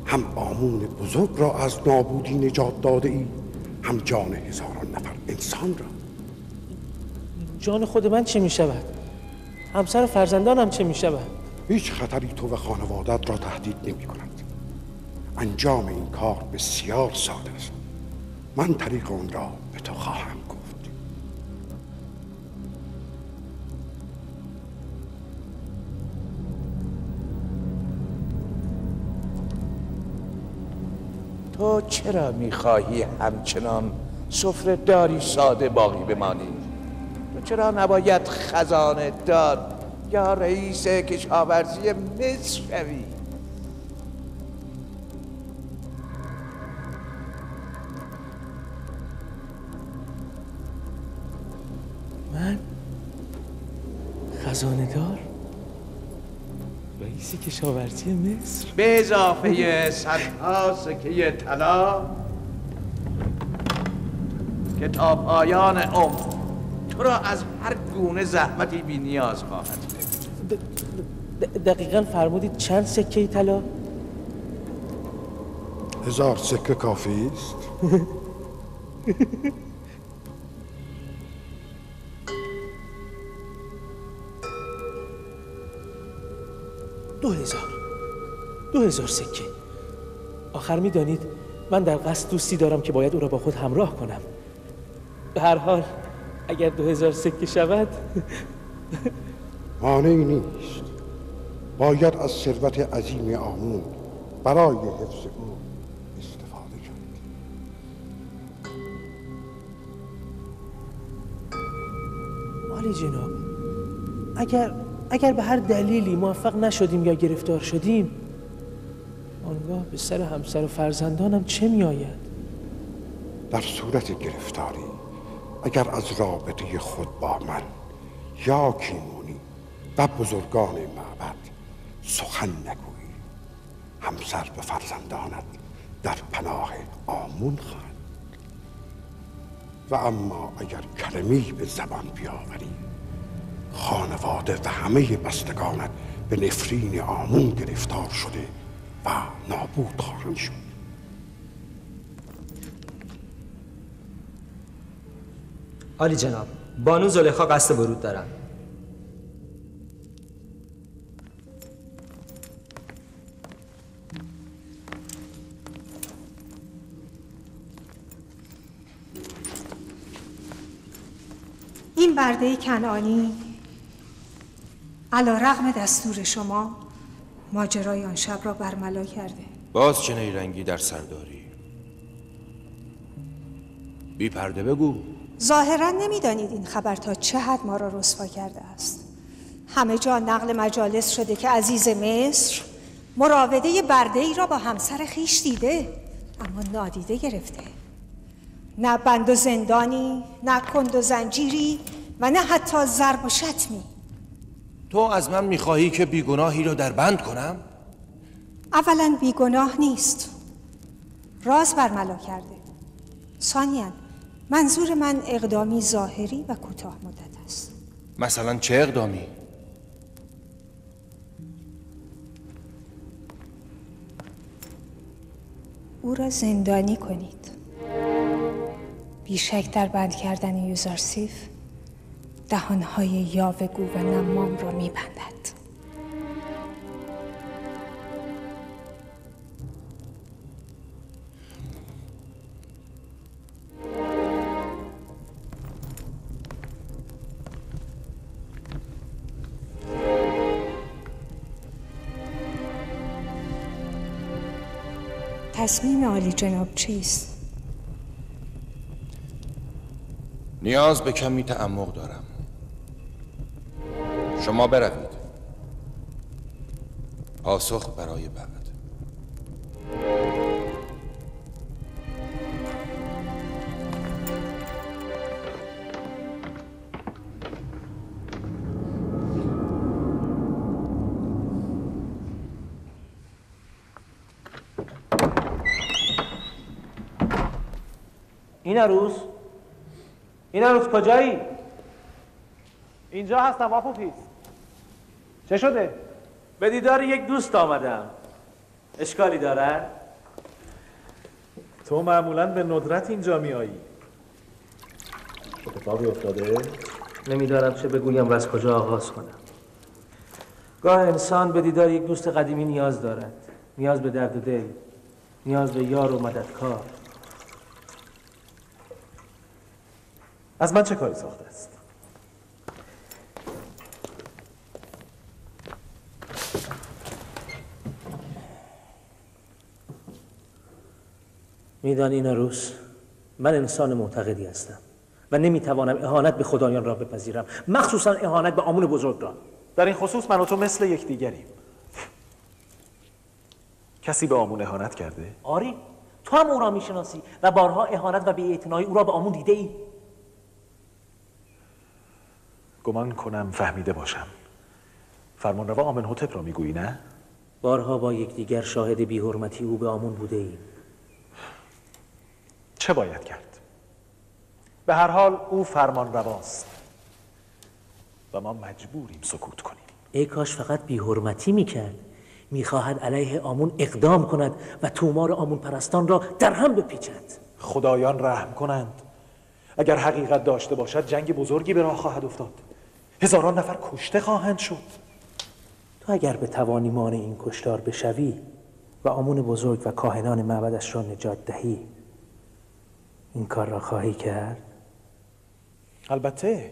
هم آمون بزرگ را از نابودی نجات داده ای، هم جان هزاران نفر انسان را. جان خود من چه می شود؟ همسر و فرزندانم چه می شود؟ هیچ خطری تو و خانوادت را تهدید نمی کند. انجام این کار بسیار ساده است. من طریق اون را به تو خواهم گفت. تو چرا میخواهی همچنان سفره داری ساده باقی بمانی؟ تو چرا نباید خزانه دار یا رئیس کشاورزی مصر شوی؟ من خزانه دار؟ رئیس کشاورزی مصر؟ به اضافه صدها سکه طلا که تا پایان عمر تو را از هر گونه زحمتی بی نیاز خواهد کرد. دقیقاً فرمودید چند سکه طلا؟ 1000 سکه کافی است. 2000 سکه. آخر میدانید من در قصد دوستی دارم که باید او را با خود همراه کنم. به هر حال اگر 2000 سکه شود مانعی نیست. باید از ثروت عظیم آمون برای حفظ او استفاده کرد. عالی جناب، اگر به هر دلیلی موفق نشدیم یا گرفتار شدیم، آنگاه به سر همسر و فرزندانم چه می آید؟ در صورت گرفتاری اگر از رابطه خود با من یا کیمونی و بزرگان معبد سخن نگویی، همسر به فرزندانت در پناه آمون خواهند. و اما اگر کلمه‌ای به زبان بیاوری، خانواده و همه بستگانت به نفرین آمون گرفتار شده و نابود خواهند شد. عالی جناب، بانو زلیخا قصد ورود دارند. این برده کنعانی علیرغم دستور شما ماجرای آن شب را برملا کرده. باز چه نیرنگی در سر داری؟ بی پرده بگو. ظاهرا نمیدانید این خبر تا چه حد ما را رسوا کرده است. همه جا نقل مجالس شده که عزیز مصر مراوده برده ای را با همسر خیش دیده، اما نادیده گرفته. نه بند و زندانی، نه کند و زنجیری و نه حتی ضرب و شتمی. تو از من میخواهی که بیگناهی رو در بند کنم؟ اولا بیگناه نیست، راز برملا کرده. ثانیاً منظور من اقدامی ظاهری و کوتاه مدت است. مثلا چه اقدامی؟ او را زندانی کنید. بیشک در بند کردن یوزارسیف دهانهای یاوه‌گو و نمام را میبندد. تصمیم عالی جناب چیست؟ نیاز به کمی تعمق دارم. شما بروید. پاسخ برای بعد. این عروس کجایی؟ اینجا هستم آپوفیس. چه شده؟ به دیدار یک دوست آمدم. اشکالی دارد؟ تو معمولاً به ندرت اینجا می آیی. اتفاقی افتاده؟ نمیدارم چه بگویم و از کجا آغاز کنم. گاه انسان به دیدار یک دوست قدیمی نیاز دارد. نیاز به درد و دل. نیاز به یار و مددکار. از من چه کاری ساخته است؟ میدانی ایناروس، من انسان معتقدی هستم و نمیتوانم اهانت به خدایان را بپذیرم، مخصوصا اهانت به آمون بزرگ را. در این خصوص من و تو مثل یکدیگریم. کسی به آمون اهانت کرده؟ آری، تو هم او را میشناسی و بارها اهانت و بی‌اعتنایی او را به آمون دیده ای. گمان کنم فهمیده باشم. فرمانروا آمنحتپ را میگویی نه؟ بارها با یکدیگر شاهد بی‌حرمتی او به آمون بوده ایم. چه باید کرد؟ به هر حال او فرمانرواست و ما مجبوریم سکوت کنیم. ای کاش فقط بی‌حرمتی میکرد. میخواهد علیه آمون اقدام کند و تومار آمون پرستان را در هم بپیچد. خدایان رحم کنند. اگر حقیقت داشته باشد جنگ بزرگی به راه خواهد افتاد. هزاران نفر کشته خواهند شد. تو اگر به توانی مانع این کشتار بشوی و آمون بزرگ و کاهنان معبدش را نجات دهی، این کار را خواهی کرد؟ البته،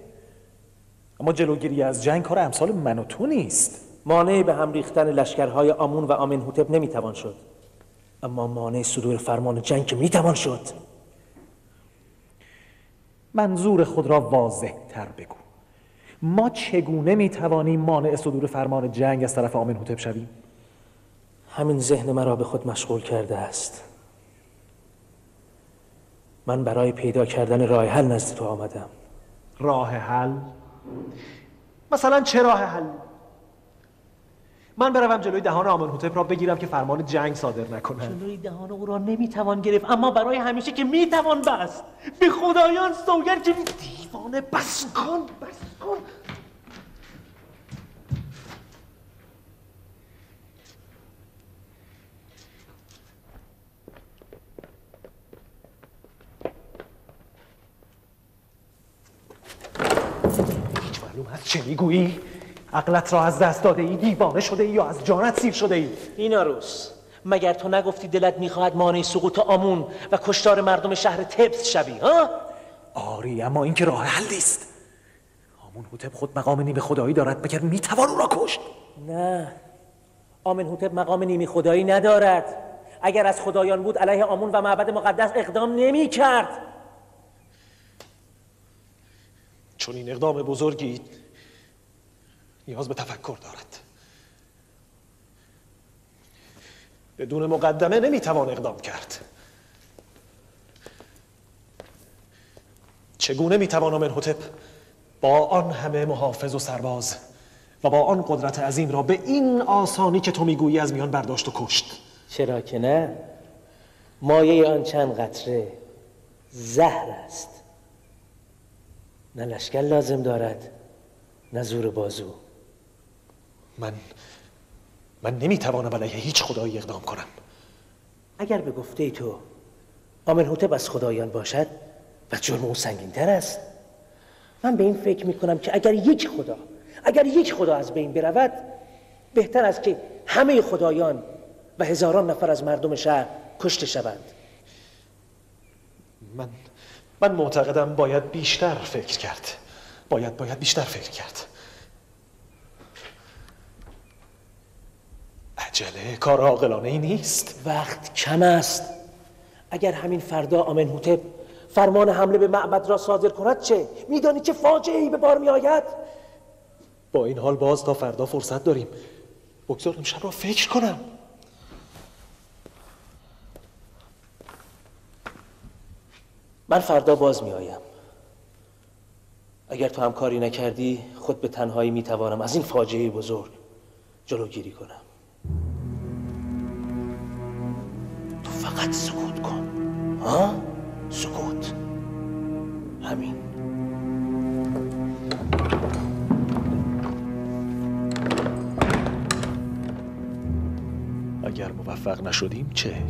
اما جلوگیری از جنگ کار امثال من و تو نیست. مانع به هم ریختن لشکرهای آمون و آمنحتپ نمیتوان شد، اما مانع صدور فرمان جنگ که میتوان شد. منظور خود را واضح تر بگو. ما چگونه میتوانیم مانع صدور فرمان جنگ از طرف آمنحتپ شویم؟ همین ذهن مرا به خود مشغول کرده است. من برای پیدا کردن راه حل نزد تو آمدم. راه حل؟ مثلا چه راه حل؟ من بروم جلوی دهان آمنحتپ را بگیرم که فرمان جنگ صادر نکنه. جلوی دهان او را نمیتوان گرفت، اما برای همیشه که میتوان بست. به خدایان سوگند که دیوانه، بس کن. هیچ معلوم هست چه میگویی؟ عقلت را از دست داده ای؟ دیوانه شده ای یا از جانت سیر شده ای؟ ایناروس، مگر تو نگفتی دلت میخواهد مانع سقوط آمون و کشتار مردم شهر تبس شوی، ها؟ آری، اما این که راه حل نیست. آمنحتپ خود مقام نیمه خدایی دارد، مگر میتوان او را کشت؟ نه، آمنحتپ مقام نیمه خدایی ندارد. اگر از خدایان بود علیه آمون و معبد مقدس اقدام نمی‌کرد. چون این اقدام بزرگی نیاز به تفکر دارد. بدون مقدمه نمیتوان اقدام کرد. چگونه میتوان آمنحتپ با آن همه محافظ و سرباز و با آن قدرت عظیم را به این آسانی که تو میگویی از میان برداشت و کشت؟ چرا که نه؟ مایه آن چند قطره زهر است. نه لشکر لازم دارد، نه زور بازو. من نمیتوانم علیه هیچ خدایی اقدام کنم. اگر به گفته تو آمنحتپ از خدایان باشد و جرم او سنگین‌تر است، من به این فکر میکنم که اگر یک خدا از بین برود، بهتر است که همه خدایان و هزاران نفر از مردم شهر کشته شوند. من معتقدم باید بیشتر فکر کرد. باید بیشتر فکر کرد. عجله کار عاقلانه ای نیست. وقت کم است. اگر همین فردا آمنحتپ فرمان حمله به معبد را صادر کند چه؟ میدانی چه فاجعه‌ای به بار می آید؟ با این حال باز تا فردا فرصت داریم. بگذار امشب را فکر کنم. من فردا باز می آیم. اگر تو هم کاری نکردی، خود به تنهایی می توانم از این فاجعه بزرگ جلوگیری کنم. تو فقط سکوت کن. ها؟ سکوت. همین. اگر موفق نشدیم چه؟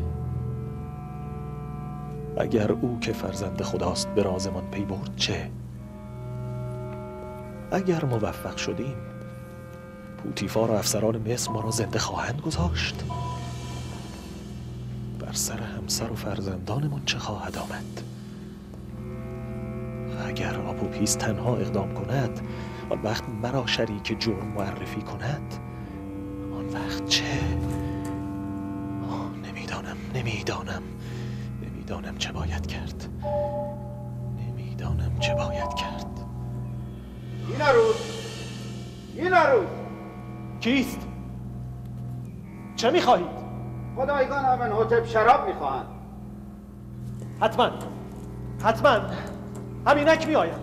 اگر او که فرزند خداست به رازمان پی برد چه؟ اگر موفق شدیم پوتیفار و افسران مصر ما را زنده خواهند گذاشت. بر سر همسر و فرزندانمان چه خواهد آمد؟ و اگر آپوپیس تنها اقدام کند، آن وقت مرا شریک جرم معرفی کند، آن وقت چه؟ نمیدانم چه باید کرد. نمیدانم چه باید کرد. این عروض کیست؟ چه میخواهید؟ خدایگان آمنحتب شراب میخواهند. حتما همینک میآیم.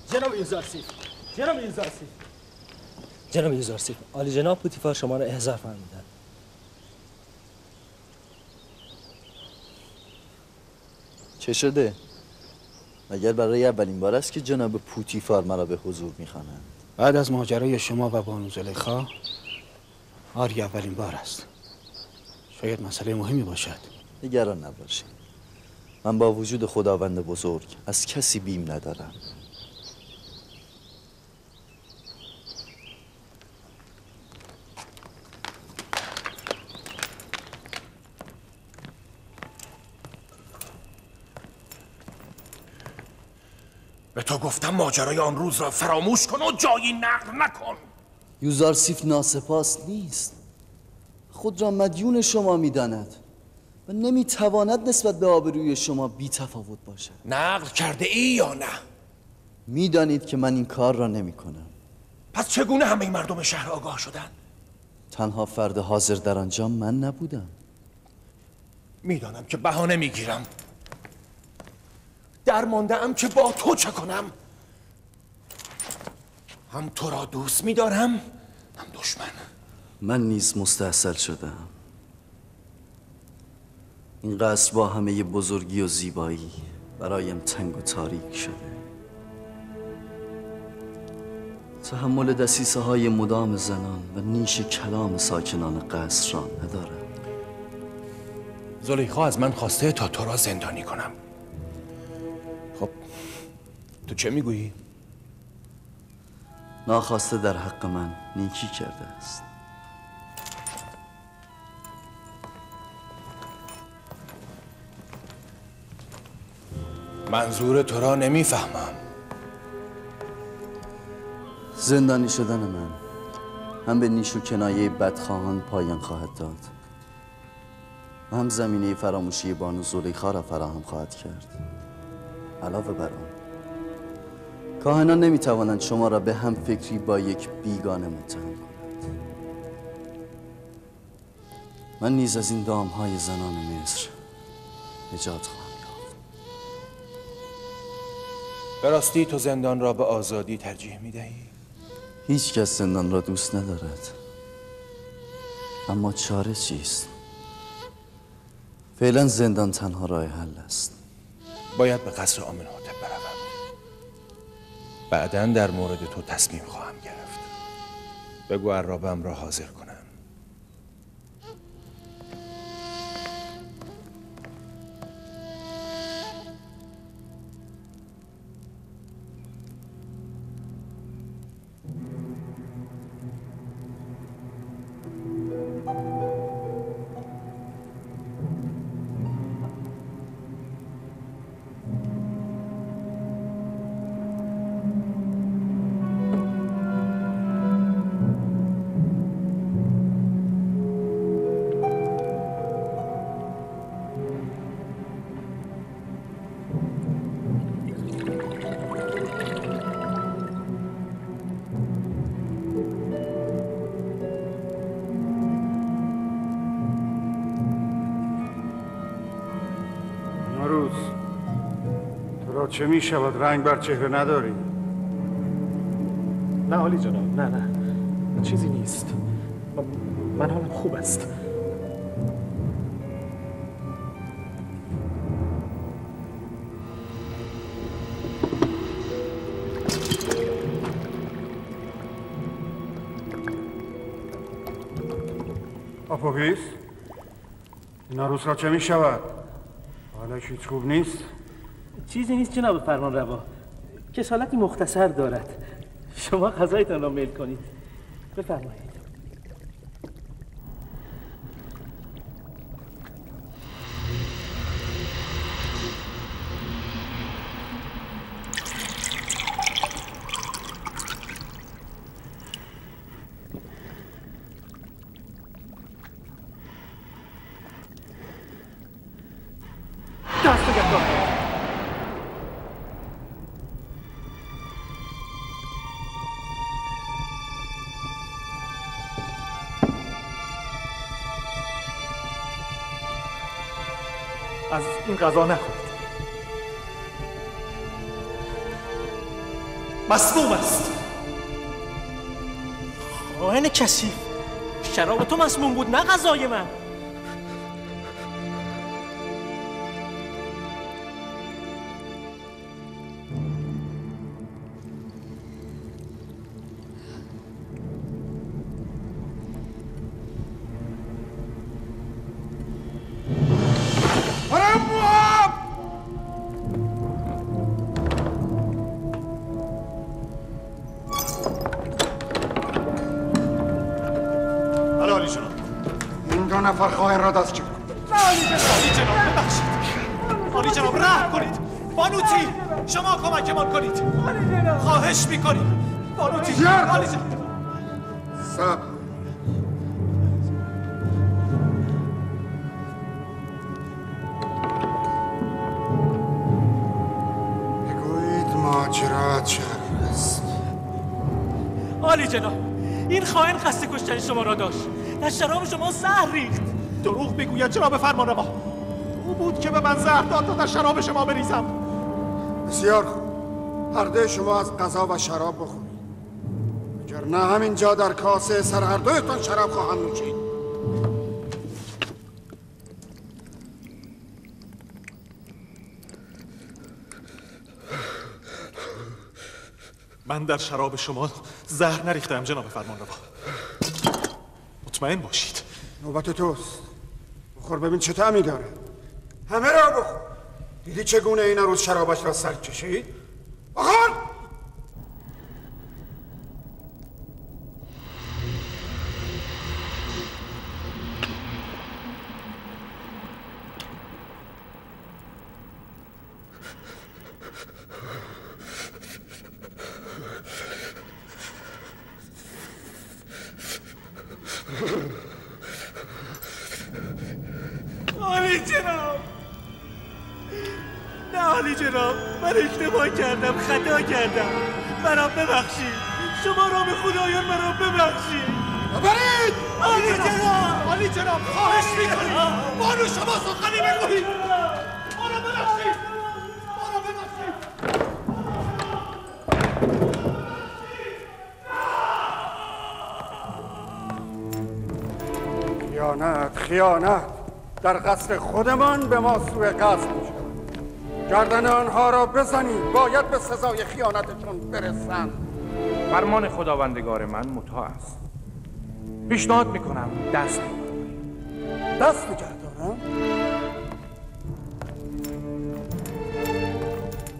جناب یوزارسیف، عالی جناب پوتیفار شما را احضار فرمودند. چه شده؟ مگر برای اولین بار است که جناب پوتیفار مرا به حضور می‌خوانند؟ بعد از ماجرای شما و بانو زلیخا، آری اولین بار است. شاید مسئله مهمی باشد. نگران نباشید. من با وجود خداوند بزرگ از کسی بیم ندارم. به تو گفتم ماجرای آن روز را فراموش کن و جایی نقل نکن. یوزارسیف ناسپاس نیست. خود را مدیون شما می‌داند و نمی‌تواند نسبت به آبروی شما بی تفاوت باشد. نقل کرده ای یا نه؟ می‌دانید که من این کار را نمی‌کنم. پس چگونه همه مردم شهر آگاه شدند؟ تنها فرد حاضر در آنجا من نبودم. میدانم که بهانه میگیرم. درمانده ام که با تو چه کنم؟ هم تو را دوست می‌دارم هم دشمن. من نیز مستحصل شدم. این قصر با همه بزرگی و زیبایی برایم تنگ و تاریک شده. تحمل دسیسه های مدام زنان و نیش کلام ساکنان قصر را ندارم. زلیخا از من خواسته تا تو را زندانی کنم. خب تو چه میگویی؟ ناخواسته در حق من نیکی کرده است. منظور تو را نمیفهمم. زندانی شدن من هم به نیش و کنایه بدخواهان پایان خواهد داد و هم زمینه فراموشی بانو زلیخا را فراهم خواهد کرد. علاوه بر آن کاهنان نمیتوانند شما را به هم فکری با یک بیگانه متهم کنند. من نیز از این دامهای زنان مصر نجات خواهم یافت. به راستی تو زندان را به آزادی ترجیح میدهی؟ هیچ کس زندان را دوست ندارد، اما چاره چیست؟ فعلا زندان تنها راه حل است. باید به قصر آمنحتب بروم. بعداً در مورد تو تصمیم خواهم گرفت. بگو عرابم را حاضر کنم. چه می شود؟ رنگ بر چهره نداری؟ نه عالی جناب، نه چیزی نیست. من حالم خوب است. آپوپیس؟ این عروس را چه می شود؟ حالش هیچ خوب نیست؟ چیزی نیست جناب فرمان روا. کسالتی مختصر دارد. شما غذایتان را میل کنید. بفرمایید. از این غذا نخورید. مسموم است. خائن کثیف، شراب تو مسموم بود نه غذای من. نفر خائن را دست چید. عالی جناب ببخشید. عالی جناب رحم کنید. بانوتی شما کمکمان کنید. خواهش میکنیم. بانوتی عالی جناب. صبر. بگویید ماجرا چقدر است. عالی جناب، این خائن قصد کشتن شما را داشت. در شراب شما زهر ریخت. دروغ میگوید جناب فرمانروا. او بود که به من زهر داد تا در شراب شما بریزم. بسیار خوب. هر دوی شما از غذا و شراب بخورید. اگر نه همینجا در کاسه سر هر دویتان شراب خواهم نوشید. من در شراب شما زهر نریختم جناب فرمانروا. مطمئن باشید. نوبت توست. بخور ببین چه طعمی داره. همه را بخور. دیدی چگونه این روز شرابش را سر کشید؟ بخور! عالی جناب، نه عالی جناب، من اشتباه کردم، خطا کردم، مرا ببخشید. شما را به خدایان مرا ببخشید. برید! عالی جناب، عالی جناب خواهش میکنید. بانو شما سخنی بگویید. ما را ببخشید. ما را ببخشید. خیانت در قصر خودمان به ما سوء قصد می شود. گردن آنها را بزنید. باید به سزای خیانتشون برسند. فرمان خداوندگار من مطاع است. پیشنهاد میکنم دست بگردارید. دست بگردارم؟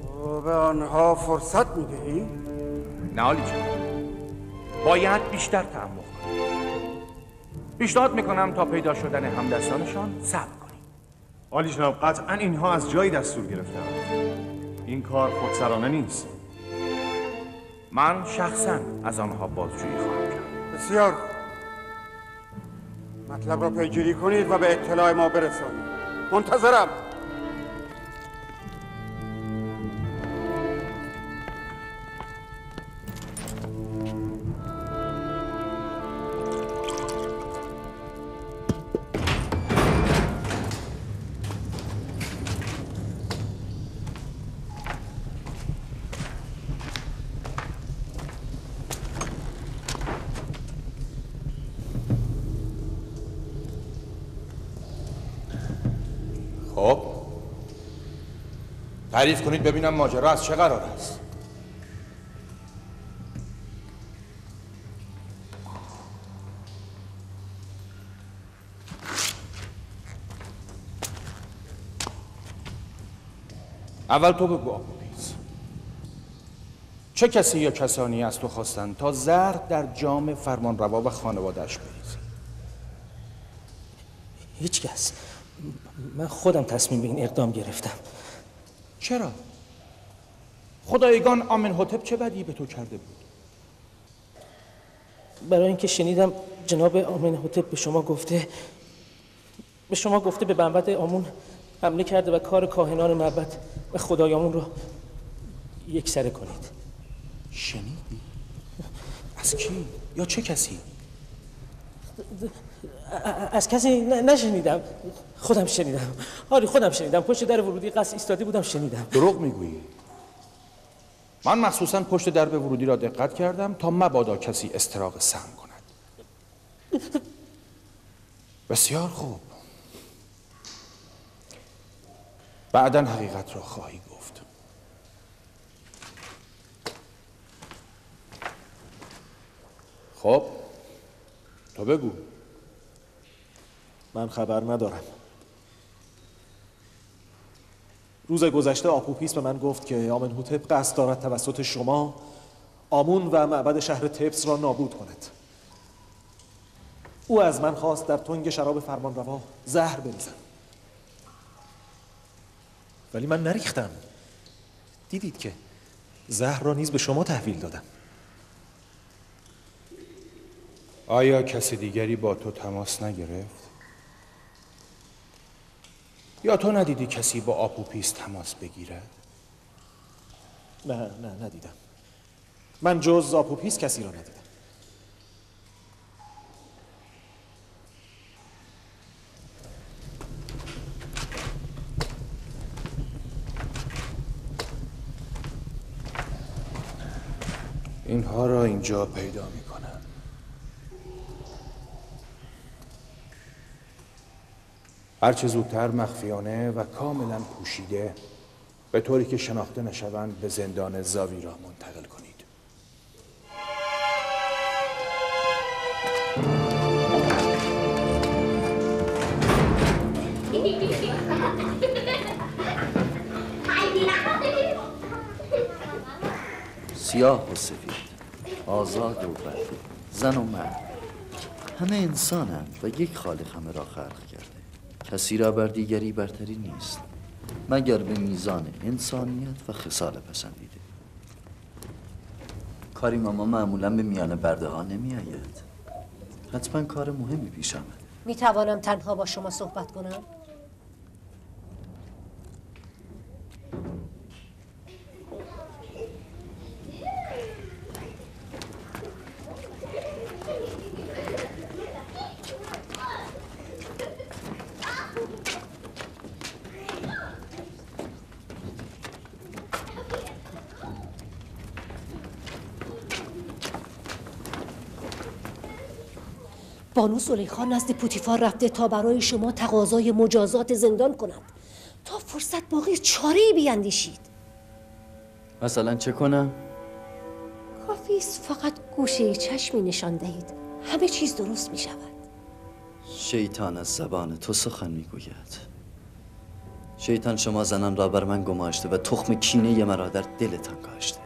تو به آنها فرصت میدهی؟ نه عالی جناب، باید بیشتر تحمل کنید. پیشنهاد میکنم تا پیدا شدن همدستانشان صبر کنیم. عالی جناب، قطعا اینها از جایی دستور گرفتند. این کار خودسرانه نیست. من شخصا از آنها بازجویی خواهم کرد. بسیار خوب. مطلب را پیگیری کنید و به اطلاع ما برسانید. منتظرم. خب تعریف کنید ببینم ماجرا از چه قرار است. اول تو بگو آقوپیز. چه کسی یا کسانی از تو خواستند تا زهر در جام فرمانروا و خانواده‌اش بریزی؟ هیچ کس. من خودم تصمیم به این اقدام گرفتم. چرا؟ خدایگان آمنحتب چه بدی به تو کرده بود؟ برای اینکه شنیدم جناب آمنحتب به شما گفته به معبد آمون حمله کرده و کار کاهنان معبد و خدایامون رو یکسره کنید. شنیدی؟ از کی؟ یا چه کسی؟ از کسی نشنیدم. خودم شنیدم. خودم شنیدم. پشت در ورودی قصر ایستاده بودم شنیدم. دروغ میگویی. من مخصوصاً پشت درب ورودی را دقت کردم تا مبادا کسی استراق سم کند. بسیار خوب. بعداً حقیقت را خواهی گفت. خب تو بگو. من خبر ندارم. روز گذشته آپوپیس به من گفت که آمنحتب قصد دارد توسط شما آمون و معبد شهر تبس را نابود کند. او از من خواست در تنگ شراب فرمانروا زهر بریزم، ولی من نریختم. دیدید که زهر را نیز به شما تحویل دادم. آیا کسی دیگری با تو تماس نگرفت؟ یا تو ندیدی کسی با آپوپیس تماس بگیرد؟ نه ندیدم. من جز آپوپیس کسی را ندیدم. اینها را اینجا پیدا میکنم. هرچه زودتر مخفیانه و کاملا پوشیده به طوری که شناخته نشوند به زندان زاویرا منتقل کنید. سیاه و سفید، آزاد و بد، زن و مرد، همه انسانند و یک خالق همه را خلق کرده. کسی را بر دیگری برتری نیست مگر به میزان انسانیت و خصال پسندیده. کاری ما معمولا به میان برده ها نمی آید. حتما کار مهمی پیش آمد. می توانم تنها با شما صحبت کنم؟ بانو زلیخا نزد پوتیفار رفته تا برای شما تقاضای مجازات زندان کند. تا فرصت باقی چاره‌ای بیندیشید. مثلا چه کنم؟ کافیست فقط گوشه چشمی نشان دهید. همه چیز درست می شود. شیطان از زبان تو سخن می گوید. شیطان شما زنان را بر من گماشته و تخم کینه مرا در دلتان کاشته.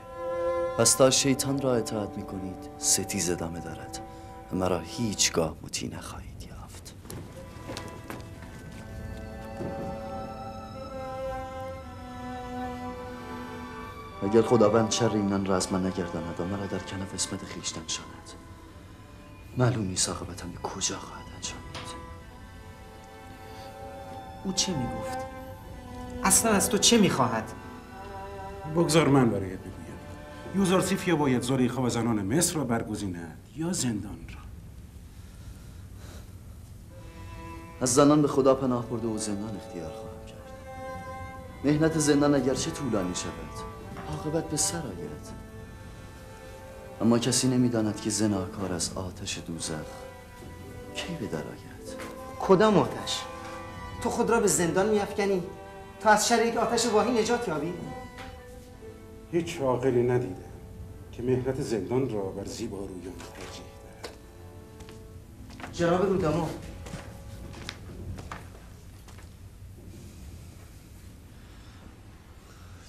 پس تا شیطان را اطاعت می کنید ستیز ادامه دارد و مرا هیچگاه مطیع نخواهید یافت. اگر خداوند شر اینان را از من نگرداند و مرا در کنف اسمت خویشتن شاند، معلوم نیست عاقبتم به کجا خواهد انجامید. او چه میگفت؟ اصلا از تو چه میخواهد؟ بگذار من برایت بگویم. یوزارسیف یا باید زلیخا و زنان مصر را برگزیند یا زندان را. از زنان به خدا پناه برده و زندان اختیار خواهم کرد. مهنت زندان اگرچه طولانی شود عاقبت به سر آید. اما کسی نمیداند که زناکار از آتش دوزخ کی به در آید. کدام آتش؟ تو خود را به زندان میافکنی تا از شر یک آتش واهی نجات یابی؟ هیچ عاقلی ندیده که مهنت زندان را بر زیبارویان ترجیح دهد. جناب رودامو،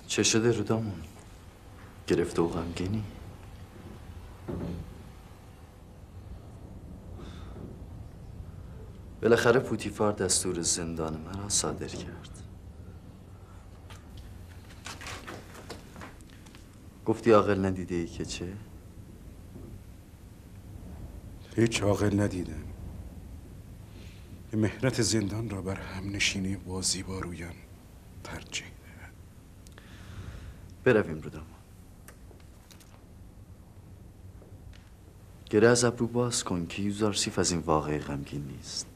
چه شده رودامون؟ گرفته و غمگینی؟ بالاخره پوتیفار دستور زندان مرا صادر کرد. گفتی عاقل ندیده ای که چه؟ هیچ عاقل ندیدم. مهنت زندان را بر هم نشینی با زیبارویان ترجیح دهد. برویم روداما. گره از ابرو باز کن که یوزارسیف از این واقعه غمگین نیست.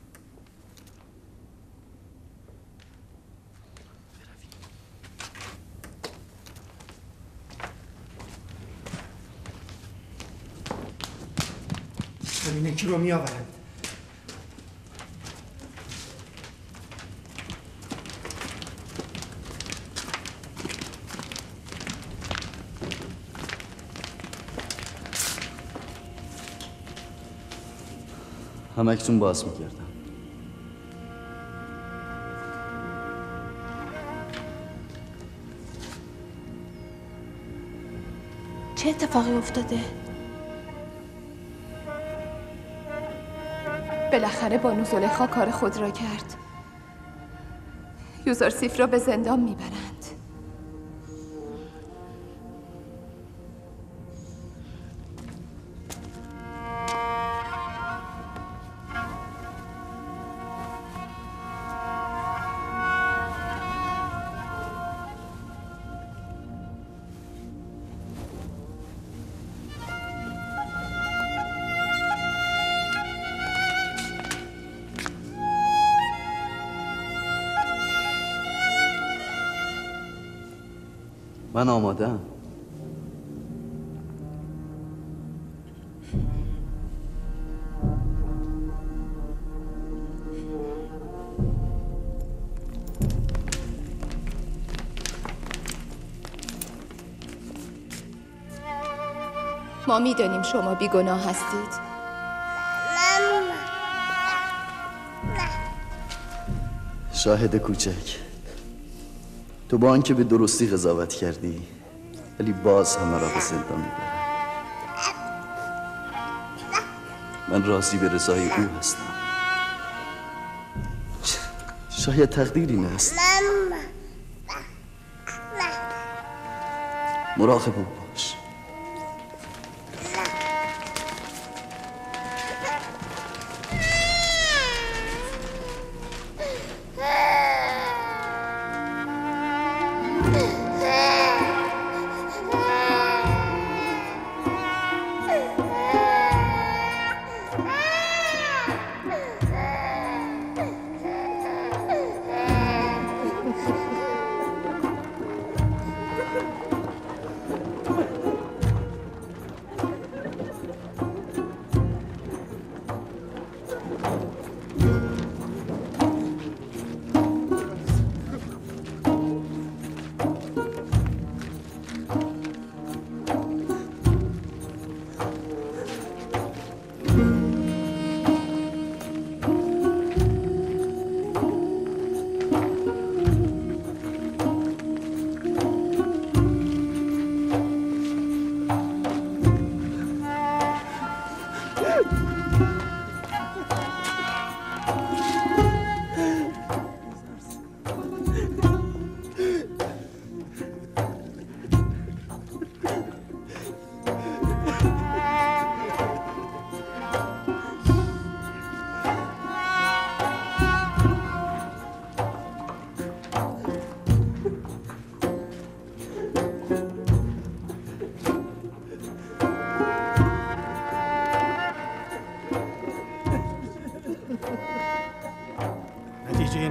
ببینه کی رو می آورند. همکنون باز می‌کردم. چه اتفاقی افتاده؟ بالاخره بانو زلیخا کار خود را کرد. یوزارسیف را به زندان میبرند. من آماده‌ام. ما میدانیم شما بیگناه هستید. شاهد کوچک، تو با آنکه به درستی قضاوت کردی ولی باز همه را به زندان میبری. من راضی به رضای او هستم. شاید تقدیر این است. مراقب او باش.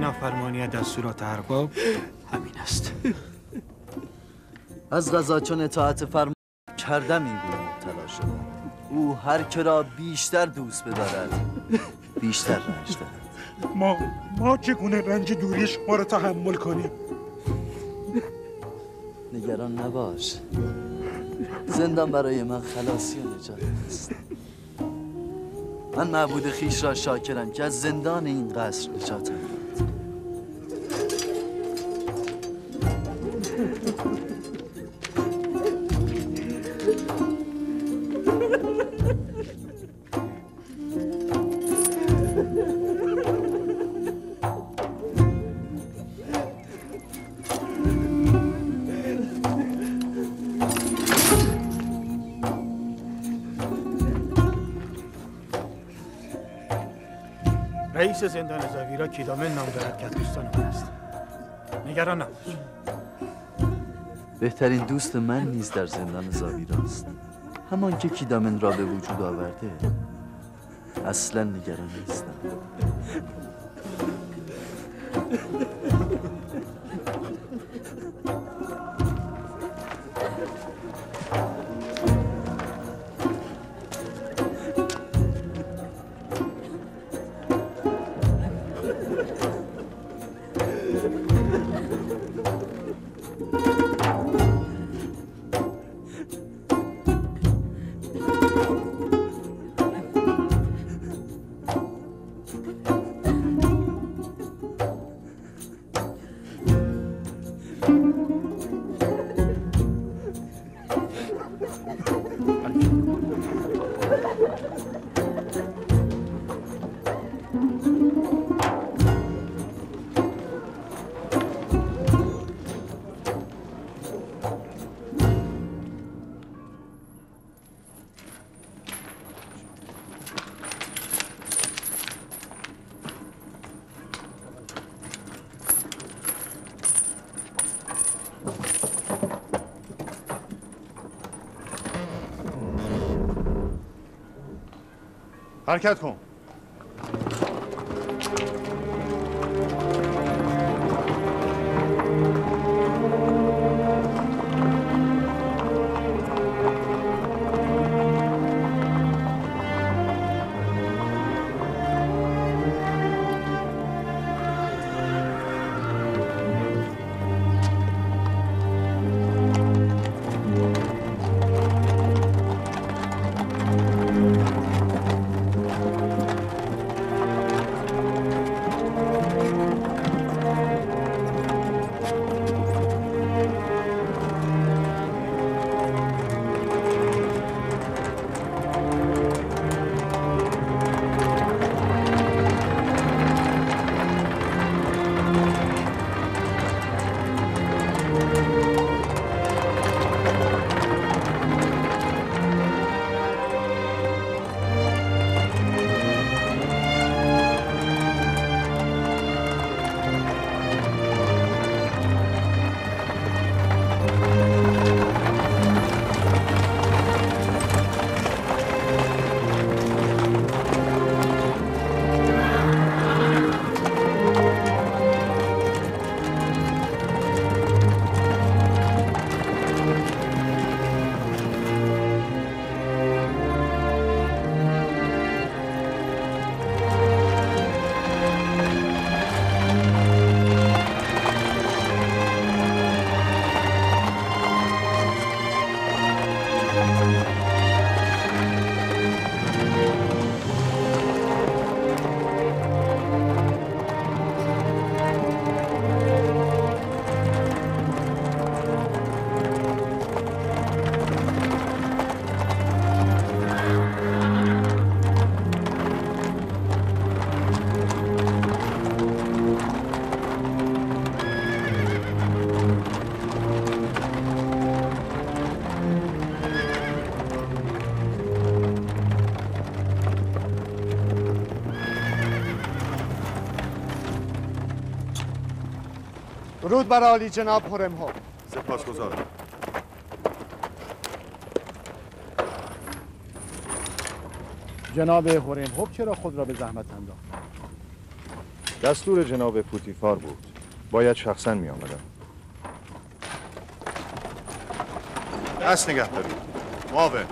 نافرمانی دستورات ارباب همین است. از قضا چون اطاعت فرمان کردم این گونه مبتلا شدم. او هر که را بیشتر دوست بدارد بیشتر رنج دهد. ما چگونه رنج دوری شما را تحمل کنیم؟ نگران نباش، زندان برای من خلاصی و نجات است. من معبود خیش را شاکرم که از زندان این قصر نجاتم داد. رئیس زندان زاویرا کیدامن نام دارد که دوستان من است. نگران نباش. بهترین دوست من نیز در زندان زاویراست. همان که کیدامن را به وجود آورده. اصلا نگران نیستم. حرکت کن. درود بر عالی جناب هرم‌هوب. سپاسگزارم. جناب هرم‌هوب چرا خود را به زحمت انداخت؟ دستور جناب پوتیفار بود. باید شخصا می آمدم. دست نگه دارید. معاون.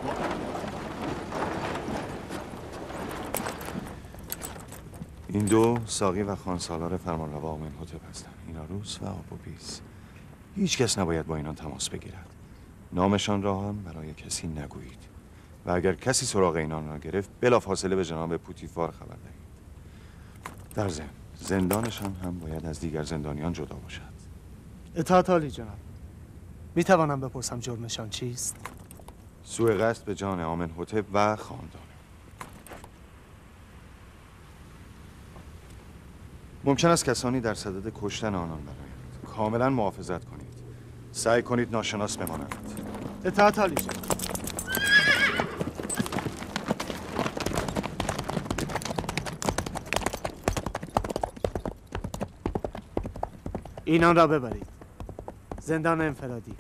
این دو ساقی و خانسالار فرمانروا آمن‌هوتپ هستند. ایناروس و آبوبیس. هیچ کس نباید با اینان تماس بگیرد. نامشان را هم برای کسی نگویید. و اگر کسی سراغ اینان را گرفت بلافاصله به جناب پوتیفار خبر دهید. در ضمن زندانشان هم باید از دیگر زندانیان جدا باشد. اطاعت عالی جناب. می توانم بپرسم جرمشان چیست؟ سوء قصد به جان آمن‌هوتپ و خاندان. ممکن است کسانی در صدد کشتن آنان برآیند. کاملا محافظت کنید. سعی کنید ناشناس بمانند. اطاعت عالی جناب. اینان را ببرید. زندان انفرادی.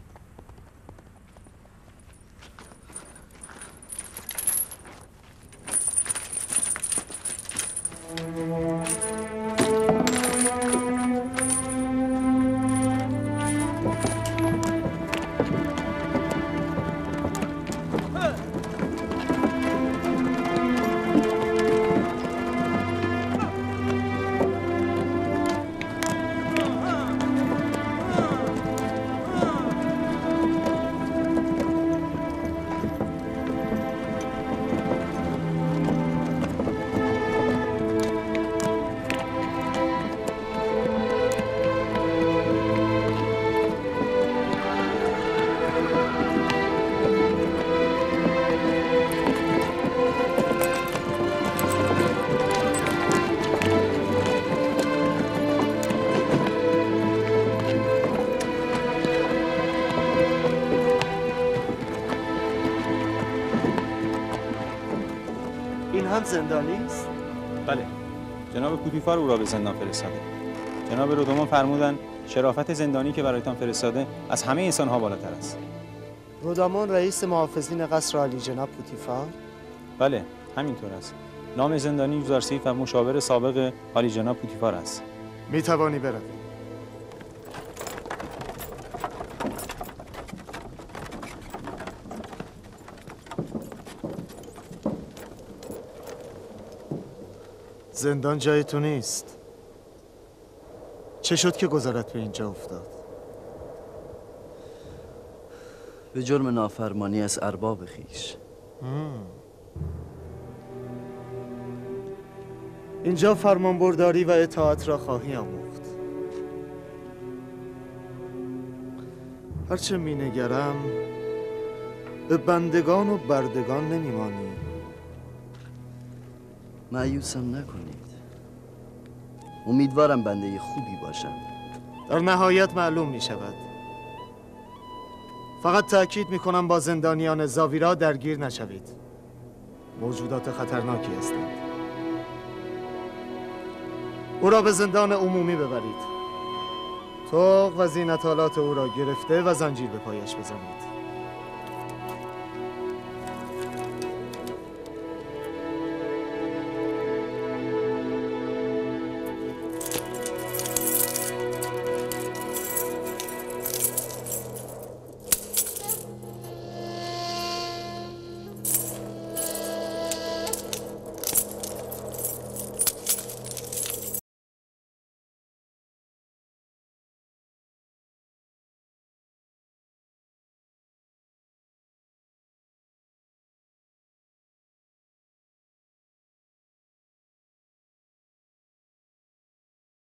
این هم زندانی است؟ بله. جناب پوتیفار او را به زندان فرستاده. جناب رودمان فرمودند شرافت زندانی که برایتان فرستاده از همه انسان‌ها بالاتر است. رودمان رئیس محافظین قصر عالی جناب پوتیفار؟ بله، همینطور است. نام زندانی یوزارسیف و مشاور سابق عالی جناب پوتیفار است. می توانی بروی. زندان جای تو نیست. چه شد که گذرت به اینجا افتاد؟ به جرم نافرمانی از ارباب خویش. اینجا فرمانبرداری و اطاعت را خواهی آموخت. هرچه می نگرم به بندگان و بردگان نمیمانی. مایوسم نکنید. امیدوارم بنده خوبی باشم. در نهایت معلوم می شود. فقط تأکید می کنم با زندانیان زاویرا درگیر نشوید. موجودات خطرناکی هستند. او را به زندان عمومی ببرید. طوق و زینتالات او را گرفته و زنجیر به پایش بزنید.